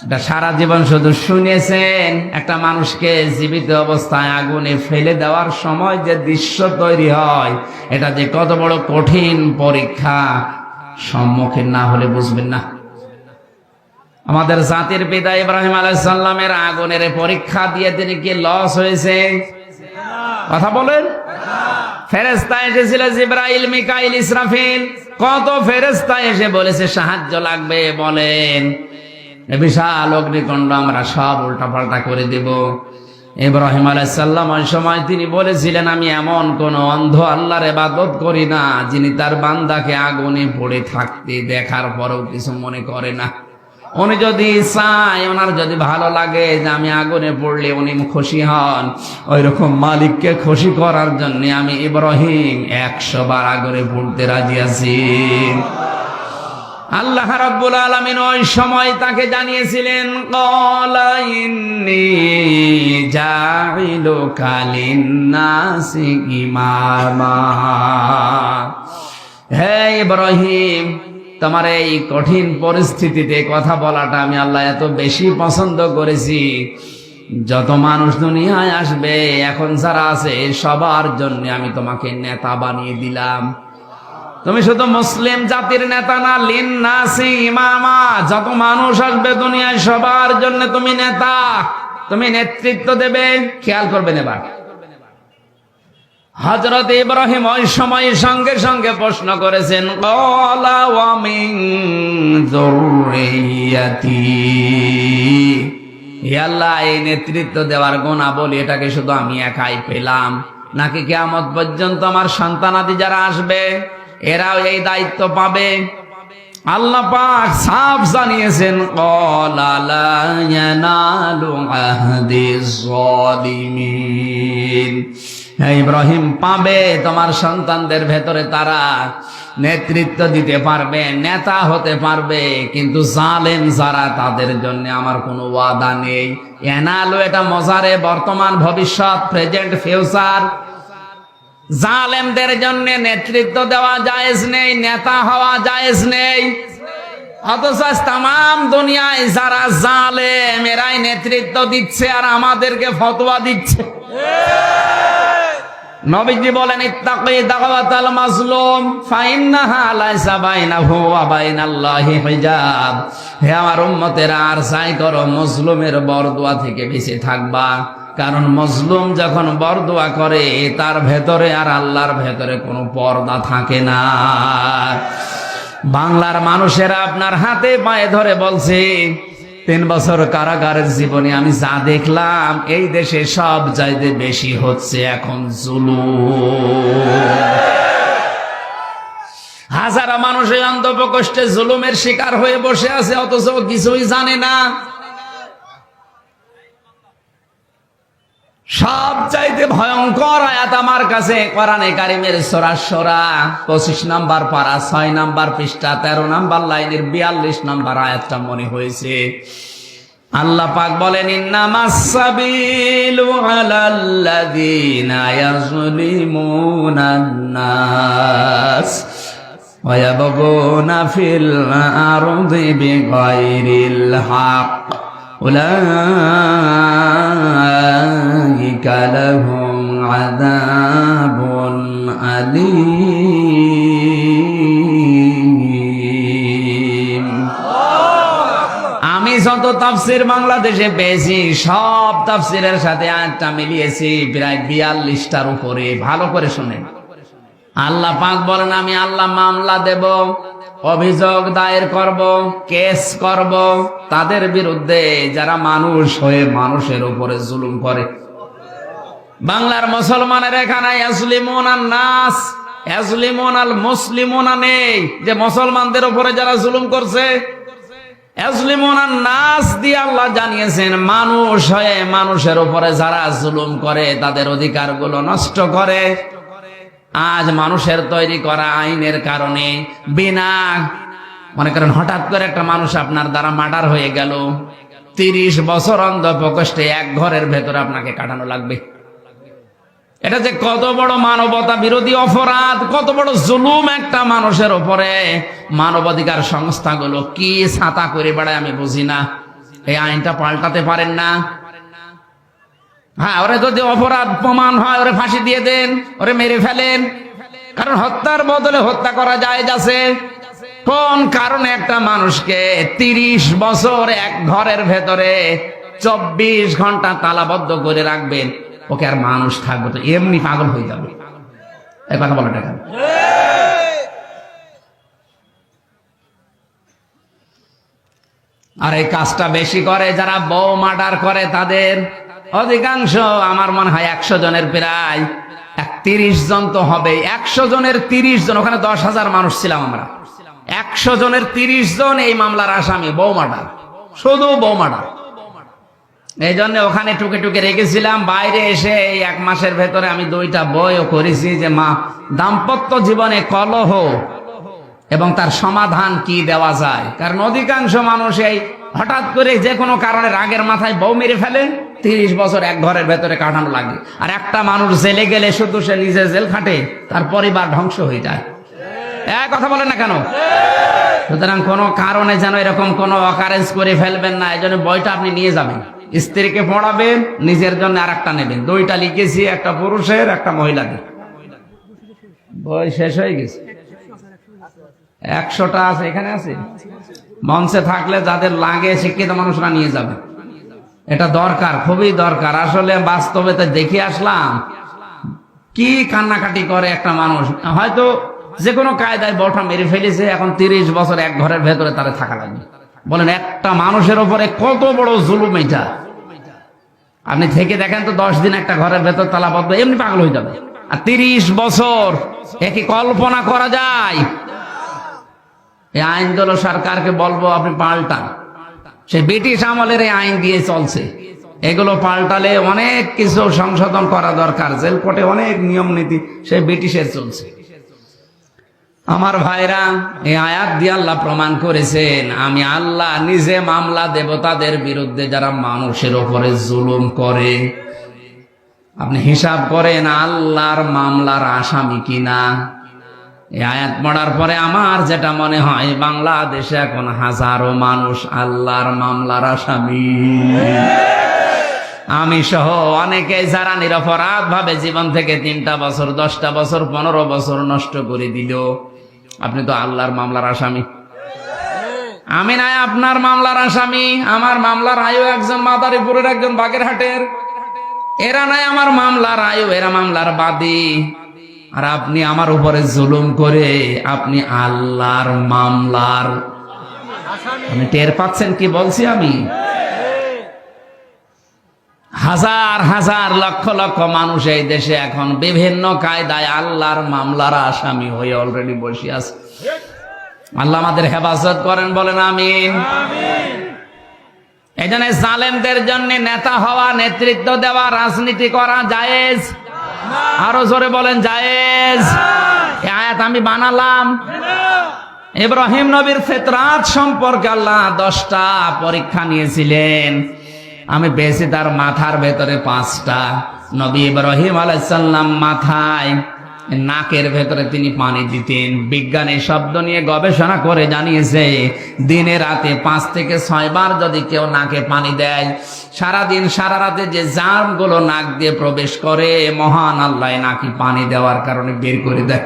এটা সারা জীবন শুধু শুনেছেন, একটা মানুষকে জীবিত অবস্থায় আগুনে ফেলে দেওয়ার সময় যে দৃশ্য তৈরি হয়, এটা যে কত বড় কঠিন পরীক্ষা, সম্মুখীন না হলে বুঝবেন না। আমাদের জাতির পিতা ইব্রাহিম আলাইহিস সালামের আগুনের পরীক্ষা দিয়ে তিনি কি লস হয়েছে? কথা বলেন। ফেরেশতা এসেছিল, জিবরাইল, মিকাইল, ইসরাফিল, কত ফেরেশতা এসে বলেছে সাহায্য লাগবে, বলেন। বিশাল অগ্নিকুণ্ড আমরা সব উল্টাপাল্টা করে দেব। ইব্রাহিম আলাইহিস সালাম ওই সময় তিনি বলেছিলেন, আমি এমন কোন অন্ধ আল্লাহর ইবাদত করি না যিনি তার বান্দাকে আগুনে পড়ে থাকতে দেখার পরেও কিছু মনে করে না। উনি যদি চায়, ওনার যদি ভালো লাগে যে আমি আগুনে পড়লে উনি খুশি হন, ওই রকম মালিককে খুশি করার জন্য আমি ইব্রাহিম 100 বার আগুনে পড়তে রাজি আছি। আল্লাহ রাব্বুল আলামিন ওই সময় তাকে জানিয়েছিলেন, ক্বালা ইন্নী জাইলুকা লিন্নাসি ইমামা। হে ইব্রাহিম, তোমার এই কঠিন পরিস্থিতিতে কথা বলাটা আমি আল্লাহ এত বেশি পছন্দ করেছি। যত মানুষ দুনিয়ায় আসবে, এখন যারা আছে সবার জন্য আমি তোমাকে নেতা বানিয়ে দিলাম। তুমি শুধু মুসলিম জাতির নেতা না, লিন্নাসি ইমামা, যত মানুষ আসবে দুনিয়ায় সবার জন্য তুমি নেতা, তুমি নেতৃত্ব দেবে। খেয়াল করবেন এবার, হযরত ইব্রাহিম ওই সময় সঙ্গে সঙ্গে প্রশ্ন করেছেন, ক্বালা ওয়া মিন যুররিয়াতি, হে আল্লাহ, এই নেতৃত্ব দেওয়ার গুণাবলী এটাকে শুধু আমি একাই পেলাম, নাকি কিয়ামত পর্যন্ত আমার সন্তানাদি যারা আসবে এরাও এই দায়িত্ব পাবে? আল্লাহ পাক সাফ জানিয়েছেন, ক্বালা লা ইয়ানালু আহদিজ যালিমিন, হে ইব্রাহিম, পাবে তোমার সন্তানদের ভেতরে তারা নেতৃত্ব দিতে পারবে, নেতা হতে পারবে, কিন্তু জালেম যারা তাদের জন্য আমার কোনো ওয়াদা নেই। এনালো এটা মজারে বর্তমান ভবিষ্যৎ, প্রেজেন্ট ফিউচার। জালেমদের জন্য নেতৃত্ব দেওয়া জায়েজ নেই, নেতা হওয়া জায়েজ নেই। অথচ তামাম দুনিয়ায় যারা জালেম এরাই নেতৃত্ব দিচ্ছে আর আমাদেরকে ফতোয়া দিচ্ছে। নবীজি বলেন, ইত্তাকি দাওয়াতাল মাজলুম ফাইন্নাহা লাইসা বাইনাহু ওয়া বাইনাল্লাহি হিজাব। হে আমার উম্মতেরা, আর যাই করো মজলুমের বরদোয়া থেকে বেঁচে থাকবা, কারণ মজলুম যখন বরদোয়া করে তার ভেতরে আর আল্লাহর ভেতরে কোনো পর্দা থাকে না। বাংলার মানুষেরা আপনার হাতে পায়ে ধরে বলছে, 3 বছর কারাগারের জীবনে আমি যা দেখলাম, এই দেশে সব চাইতে বেশি হচ্ছে এখন জুলুম। হাজারো মানুষ এই অন্ধপ্রকোষ্ঠে জুলুমের শিকার হয়ে বসে আছে, অথচ কিছুই জানে না। সব চাইতে ভয়ঙ্কর আয়াত আমার কাছে কোরআনে কারিমের সূরা শুরা 25 নম্বর পারা 6 নম্বর পৃষ্ঠা 13 নম্বর লাইনের 42 নম্বর আয়াতটা মনে হয়েছে। আল্লাহ পাক বলেন, ইন্নামাস সাবিলু আলাল্লাযীনা ইয়াযলিমুনান নাস ওয়া ইয়াবগুনা ফিল আরদি বিগাইরিল হক উলাইকা লাহুম আযাবুন আলীম। আমি যত তাফসীর বাংলাদেশে পেয়েছি সব তাফসীরের সাথে আয়াতটা মিলিয়েছি প্রায় 42টার উপরে। ভালো করে শুনেন, আল্লাহ পাক বলেন, আমি আল্লাহ মামলা দেব, অভিযোগ দায়ের করব, কেস করব তাদের বিরুদ্ধে যারা মানুষ হয়ে মানুষের উপরে জুলুম করে। বাংলার মুসলমানের এখানে ইয়াজলিমুনান নাস ইয়াজলিমুনাল মুসলিমুনা নেই, যে মুসলমানদের উপরে যারা জুলুম করছে। ইয়াজলিমুনান নাস দিয়ে আল্লাহ জানিয়েছেন, মানুষ হয়ে মানুষের উপরে যারা জুলুম করে, তাদের অধিকারগুলো নষ্ট করে। আজ মানুষের তৈরি করা আইনের কারণে বিনা, মনে করেন হঠাৎ করে একটা মানুষ আপনার দ্বারা মার্ডার হয়ে গেল, 30 বছর অন্ধপ্রকোষ্ঠে এক ঘরের ভেতরে আপনাকে কাটানো লাগবে। এটা যে কত বড় মানবতা বিরোধী অপরাধ, কত বড় জুলুম একটা মানুষের উপরে। মানবাধিকার সংস্থাগুলো কি ছাতা করে বেড়ায় আমি বুঝি না। এই আইনটা পাল্টাতে পারেন না? হ্যাঁ, ওরে যদি অপরাধ প্রমাণ হয় ওরে ফাঁসি দিয়ে দেন, ওরে মেরে ফেলেন, কারণ হত্যার বদলে হত্যা করা জায়েজ আছে। কোন কারণে একটা মানুষকে 30 বছর এক ঘরের ভেতরে 24 ঘন্টা তালাবদ্ধ করে রাখবেন? ওকে আর মানুষ থাকবে তো এমনি পাগল হয়ে যাবে। এই কথা বলে টাকা। আর এই কাজটা বেশি করে যারা বউ মার্ডার করে, তাদের অধিকাংশ আমার মনে হয় 100 জনের প্রায় 30 জন তো হবে। 100 জনের 30 জন, ওখানে 10,000 মানুষ ছিলাম আমরা। 100 জনের 30 জন এই মামলার আসামি, বউ মার্ডার, শুধু বউ মার্ডার। এই জন্য ওখানে টুকে টুকে রেখেছিলাম। বাইরে এসে এই 1 মাসের ভেতরে আমি 2টা বইও করেছি, যে দাম্পত্য জীবনে কলহ এবং তার সমাধান কি দেওয়া যায়। কারণ অধিকাংশ মানুষ এই হঠাৎ করে যে কোনো কারণে রাগের মাথায় বউ মেরে ফেলে, 30 বছর এক ঘরের ভেতরে কাটানো লাগে। আর একটা মানুষ জেলে গেলে শুধু সে নিজে জেল খাটে, তার পরিবার ধ্বংস হয়ে যায়। এক কথা বলেন না কেন? সুতরাং কোনো কারণে যেন এরকম কোনো অকারেন্স করে ফেলবেন না। এই জন্য বইটা আপনি নিয়ে যাবেন, স্ত্রীকে পড়াবেন, নিজের জন্য আর একটা নেবেন। 2টা লিখেছি, একটা পুরুষের একটা মহিলাদের। বই শেষ হয়ে গেছে। 100টা আছে, এখানে আছে। মঞ্চে থাকলে যাদের লাগে শিক্ষিত মানুষরা নিয়ে যাবে। এটা দরকার, খুবই দরকার। আসলে বাস্তবে তো দেখে আসলাম কি কান্নাকাটি করে একটা মানুষ, হয়তো যে কোনো কায়দায় বলটা মেরে ফেলেছে, এখন 30 বছর এক ঘরের ভেতরে তারা থাকা লাগবে। বলেন একটা মানুষের উপরে কত বড় জুলুম এটা। আপনি থেকে দেখেন তো 10 দিন একটা ঘরের ভেতর তালাবদ্ধ, এমনি পাগল হয়ে যাবে। আর 30 বছর, এ কি কল্পনা করা যায়? এই আইনগুলো সরকারকে বলবো আপনি পাল্টান। সে ব্রিটিশ আমলের এই আইন দিয়ে চলছে, এগুলো পাল্টালে অনেক কিছু সংশোধন করা দরকার। জেল কোর্টে অনেক নিয়ম নীতি সে ব্রিটিশের চলছে। আমার ভাইরা, এই আয়াত দিয়ে আল্লাহ প্রমাণ করেছেন আমি আল্লাহ নিজে মামলা দেব তাদের বিরুদ্ধে যারা মানুষের উপরে জুলুম করে। আপনি হিসাব করেন আল্লাহর মামলার আসামি কিনা। এই আয়াত পড়ার পরে আমার যেটা মনে হয়, বাংলাদেশে এখন হাজারো মানুষ আল্লাহর মামলার আসামি। আমি সহ অনেকে যারা নিরপরাধ ভাবে জীবন থেকে 3টা বছর, 10টা বছর, 15 বছর নষ্ট করে দিল, আপনি তো আল্লাহর মামলার আসামি। আমি নাই আপনার মামলার আসামি। আমার মামলার আয়ু একজন মাদারীপুরের, একজন বাগেরহাটের। এরা নাই আমার মামলার আয়ু, এরা মামলার বাদী। আর আপনি আমার উপরে জুলুম করে আপনি আল্লাহর মামলার। আপনি টের পাচ্ছেন কি বলছি আমি? হাজার হাজার লক্ষ লক্ষ মানুষ এই দেশে এখন বিভিন্ন কায়দায় আল্লাহর মামলার আসামি হয়ে অলরেডি বসে আছে। আল্লাহ আমাদের হেফাজত করেন, বলেন আমিন। এই জন্য জালেমদের জন্য নেতা হওয়া, নেতৃত্ব দেওয়া, রাজনীতি করা জায়েজ। আরো জোরে বলেন জায়েজ। এই আয়াত আমি বানালাম। ইব্রাহিম নবীর ফিতরাত সম্পর্কে আল্লাহ 10টা পরীক্ষা নিয়েছিলেন। আমি পেয়েছি তার মাথার ভেতরে 5টা। নবী ইব্রাহিম আলাইহিস সালাম মাথায়, নাকের ভেতরে তিনি পানি দিতেন। বিজ্ঞান এই শব্দ নিয়ে গবেষণা করে জানিয়েছে দিনে রাতে 5 থেকে 6 বার যদি কেউ নাকে পানি দেয়, সারাদিন সারা রাতে যে জার্মগুলো নাক দিয়ে প্রবেশ করে, মহান আল্লাহ নাকি পানি দেওয়ার কারণে বের করে দেয়।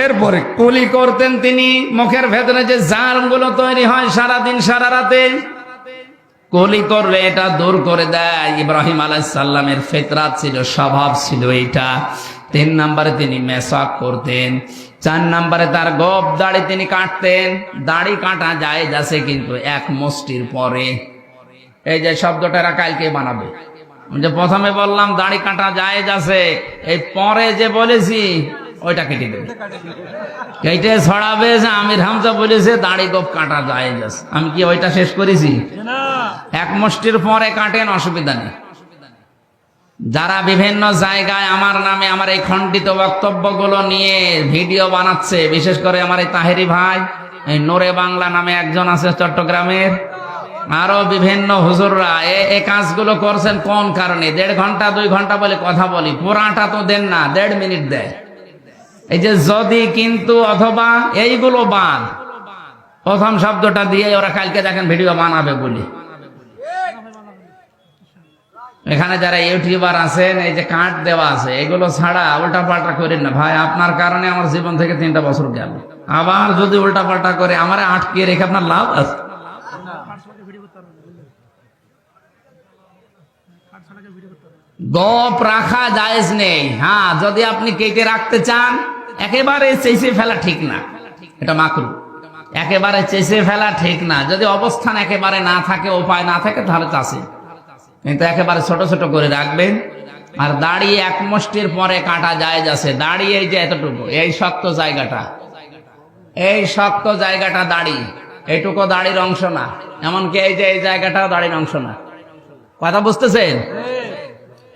এরপরে কুলি করতেন তিনি, মুখের ভেতরে যে জার্মগুলো তৈরি হয় সারাদিন সারা রাতে, কুলি করলে এটা দূর করে দেয়। ইব্রাহিম আলাইহিস সালামের ফিতরাত ছিল, স্বভাব ছিল এইটা। 3 নম্বরে তিনি মেসাক করতেন। 4 নম্বরে তার গোপ দাড়ি তিনি কাটতেন। দাড়ি কাটা জায়েজ আছে, কিন্তু 1 মুষ্টির পরে। এই যে শব্দটা কালকে বানাবে, যে প্রথমে বললাম দাড়ি কাটা জায়েজ আছে, এই পরে যে বলেছি ওইটা কেটে দেবে, কেটে ছড়াবে যে আমির হামজা বলেছে দাড়ি গোপ কাটা জায়েজ আছে। আমি কি ওইটা শেষ করেছি? 1 মুষ্টির পরে কাটেন, অসুবিধা নেই। যারা বিভিন্ন জায়গায় আমার নামে আমার এই খণ্ডিত বক্তব্যগুলো নিয়ে ভিডিও বানাচ্ছে, বিশেষ করে আমার এই তাহেরি ভাই, এই নোরে বাংলা নামে একজন আছে চট্টগ্রামের, আরো বিভিন্ন হুজুররা এই কাজগুলো করছেন কোন কারণে? 1.5 ঘন্টা 2 ঘন্টা বলে কথা বলি, পুরাটা তো দেন না, 1.5 মিনিট দেয়। এই যে যদি, কিন্তু, অথবা এইগুলো বাদ, প্রথম শব্দটা দিয়ে ওরা কালকে দেখেন ভিডিও বানাবে বলি। এখানে যারা ইউটিউবার আছেন, এই যে কাট দেওয়া আছে, এগুলো ছাড়া উল্টা পাল্টা করেন না ভাই। আপনার কারণে আমার জীবন থেকে 3টা বছর গেল। আবার যদি উল্টা পাল্টা করে আমারে আটকে রেখে আপনার লাভ আছে? গোপ রাখা জায়েজ নেই। হ্যাঁ, যদি আপনি কেটে রাখতে চান, একেবারে চেঁচে ফেলা ঠিক না, এটা মাকরুহ। একেবারে চেঁচে ফেলা ঠিক না। যদি অবস্থান একেবারে না থাকে, উপায় না থাকে, তাহলে চাষে, কিন্তু একেবারে ছোট ছোট করে রাখবেন। আর দাড়ি 1 মুষ্টির পরে কাটা জায়েজ আছে। দাড়ি এই যে এতটুকু, এই শক্ত জায়গাটা, এই শক্ত জায়গাটা দাড়ি, এইটুকু দাড়ির অংশ না। এমনকি এই যে এই জায়গাটাও দাড়ির অংশ না। কথা বুঝতেছেন?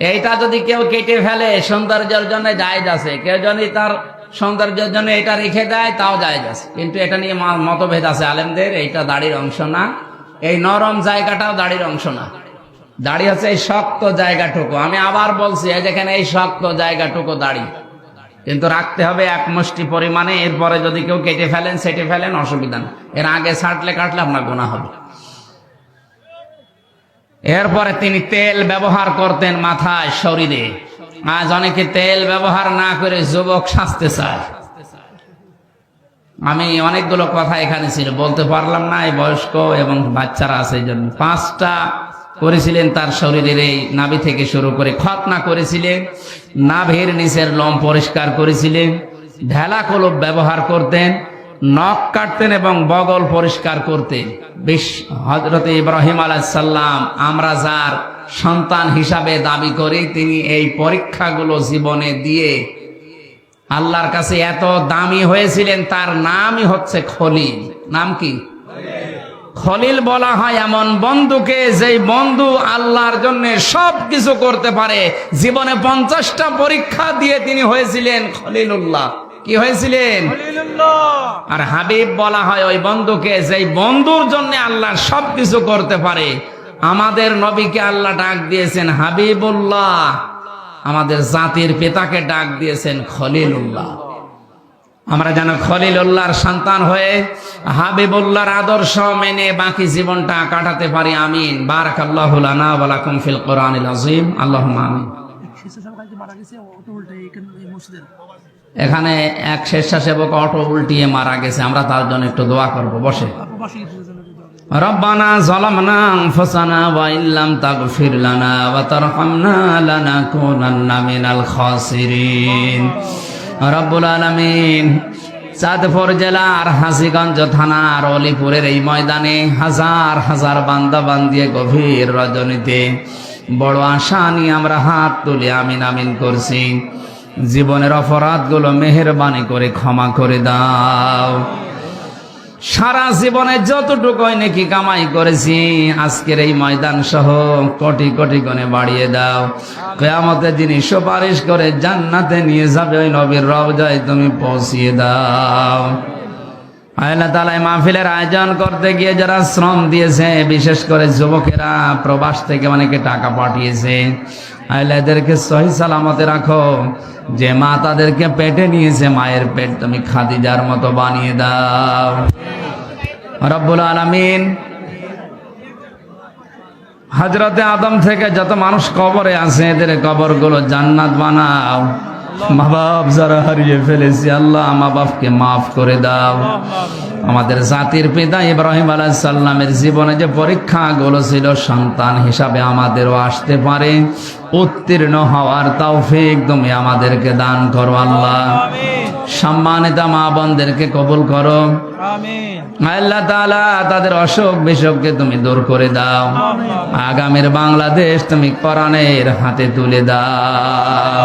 এইটা যদি কেউ কেটে ফেলে সৌন্দর্যের জন্য জায়েজ আছে। কেউ যদি তার সৌন্দর্যের জন্য এটা রেখে দেয়, তাও জায়েজ আছে। কিন্তু এটা নিয়ে মতভেদ আছে আলেমদের। এইটা দাড়ির অংশ না, এই নরম জায়গাটাও দাড়ির অংশ না। দাড়ি হচ্ছে এই শক্ত জায়গাটুকু। আমি আবার বলছি, এই দেখেন এই শক্ত জায়গাটুকু দাড়ি, কিন্তু রাখতে হবে 1 মুষ্টি পরিমাণে। এরপরে যদি কেউ কেটে ফেলেন, সেটে ফেলেন, অসুবিধা না। এর আগে ছাটলে কাটলে আপনার গুনাহ হবে। এরপরে তিনি তেল ব্যবহার করতেন মাথায়, শরীরে। আজ অনেকে তেল ব্যবহার না করে যুবক সাজতে চায়। আমি অনেকগুলো কথা এখানে ছিল, বলতে পারলাম না, এই বয়স্ক এবং বাচ্চারা আছে, এই জন্য 5টা করেছিলেন তার শরীরের এই নাভি থেকে শুরু করে খতনা করেছিলেন, নাভির নিচের লোম পরিষ্কার করেছিলেন, ঢেলা কলব ব্যবহার করতেন, নখ কাটতেন এবং বগল পরিষ্কার করতেন। হযরত ইব্রাহিম আলাইহিস সালাম আমরা যার সন্তান হিসাবে দাবি করি, তিনি এই পরীক্ষাগুলো জীবনে দিয়ে আল্লাহর কাছে এত দামি হয়েছিলেন, তার নামই হচ্ছে খলিল। নাম কি? খলিল বলা হয় এমন বন্ধুকে, যেই বন্ধু আল্লাহর জন্য সব কিছু করতে পারে। জীবনে 50টা পরীক্ষা দিয়ে তিনি হয়েছিলেন খলিলুল্লাহ। কি হয়েছিলেন? আর হাবিব বলা হয় ওই বন্ধুকে, যেই বন্ধুর জন্য আল্লাহ সব কিছু করতে পারে। আমাদের নবীকে আল্লাহ ডাক দিয়েছেন হাবিবুল্লাহ, আমাদের জাতির পিতাকে ডাক দিয়েছেন খলিলুল্লাহ। আমরা যেন খলিলুল্লাহর সন্তান হয়ে হাবিবুল্লাহর আদর্শ মেনে বাকি জীবনটা কাটাতে পারি। আমিন। বারাকাল্লাহু লানা ওয়া লাকুম ফিল কোরআনিল আযীম। আল্লাহুম্মা আমিন। এখানে এক স্বেচ্ছাসেবক অটো উল্টিয়ে মারা গেছে, আমরা তার জন্য একটু দোয়া করব। বসে। রব্বানা যালামনা আনফুসানা ওয়া ইল্লাম তাগফির লানা ওয়া তারহামনা লানাকুনান্না মিনাল খাসিরিন। রব্বুল আলামিন, চাঁদপুর জেলার হাজীগঞ্জ থানার অলিপুরের এই ময়দানে হাজার হাজার বান্দা বান্দিয়ে গভীর রজনীতে বড় আশা নিয়ে আমরা হাত তুলে আমিন আমিন করছি। জীবনের অপরাধগুলো মেহেরবানি করে ক্ষমা করে দাও। সারা জীবনে যতটুকু নাকি কামাই করেছি আজকের এই ময়দান সহ কোটি কোটি গুণে বাড়িয়ে দাও। কিয়ামতে যিনি সুপারিশ করে জান্নাতে নিয়ে যাবে ওই নবীর রওজায় তুমি পৌঁছিয়ে দাও। আল্লাহ তাআলা মাহফিলের আয়োজন করতে গিয়ে যারা শ্রম দিয়েছে, বিশেষ করে যুবকেরা, প্রবাস থেকে অনেকে টাকা পাঠিয়েছে, আল্লাহ এদেরকে সহি সালামতে রাখো। যে মা তাদেরকে পেটে নিয়েছে, মায়ের পেট তুমি খাদিজার মতো বানিয়ে দাও। রব্বুল আলামিন, হযরতে আদম থেকে যত মানুষ কবরে আছে এদের কবরগুলো জান্নাত বানাও। মা বাপ যারা হারিয়ে ফেলেছি, আল্লাহ মা বাপকে মাফ করে দাও। আমাদের জাতির পিতা ইব্রাহিম আলাইহিস সালামের জীবনে যে পরীক্ষাগুলো ছিল, সন্তান হিসাবে আমাদেরও আসতে পারে, উত্তীর্ণ হওয়ার তৌফিক তুমি আমাদেরকে দান করো। আল্লাহ সম্মানিত মা বোনদেরকে কবুল করো। আল্লাহ তাআলা তাদের অসুখ বিসুখকে তুমি দূর করে দাও। আগামীর বাংলাদেশ তুমি কোরআনের হাতে তুলে দাও।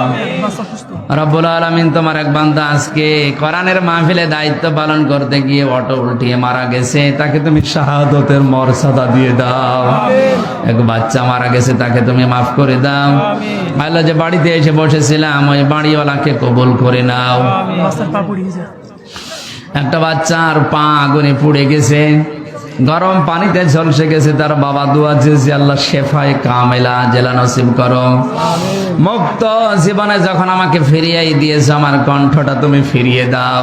রব্বুল আলামিন, তোমার এক বান্দা আজকে কোরআনের মাহফিলে দায়িত্ব পালন করতে গিয়ে অটো উল্টিয়ে মারা গেছে, তাকে তুমি শাহাদতের মর্যাদা দিয়ে দাও। এক বাচ্চা মারা গেছে, তাকে তুমি মাফ করে দাও। আল্লাহ, যে বাড়িতে এসে বসেছিলাম ওই বাড়িওয়ালাকে কবুল করে নাও। একটা বাচ্চার পা আগুনে পুড়ে গেছে, গরম পানিতে ঝলসে গেছে, তার বাবা দোয়া চেয়েছে, আল্লাহ শেফায়ে কামেলা জেলা নসিব করো। মুক্ত জীবনে যখন আমাকে ফিরিয়ে দিয়েছো, আমার কণ্ঠটা তুমি ফিরিয়ে দাও।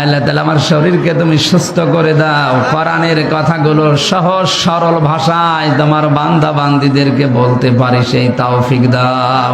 আল্লাহ তাআলা আমার শরীরকে তুমি সুস্থ করে দাও। কোরআনের কথাগুলো সহজ সরল ভাষায় তোমার বান্দা বান্দীদেরকে বলতে পারি সেই তৌফিক দাও।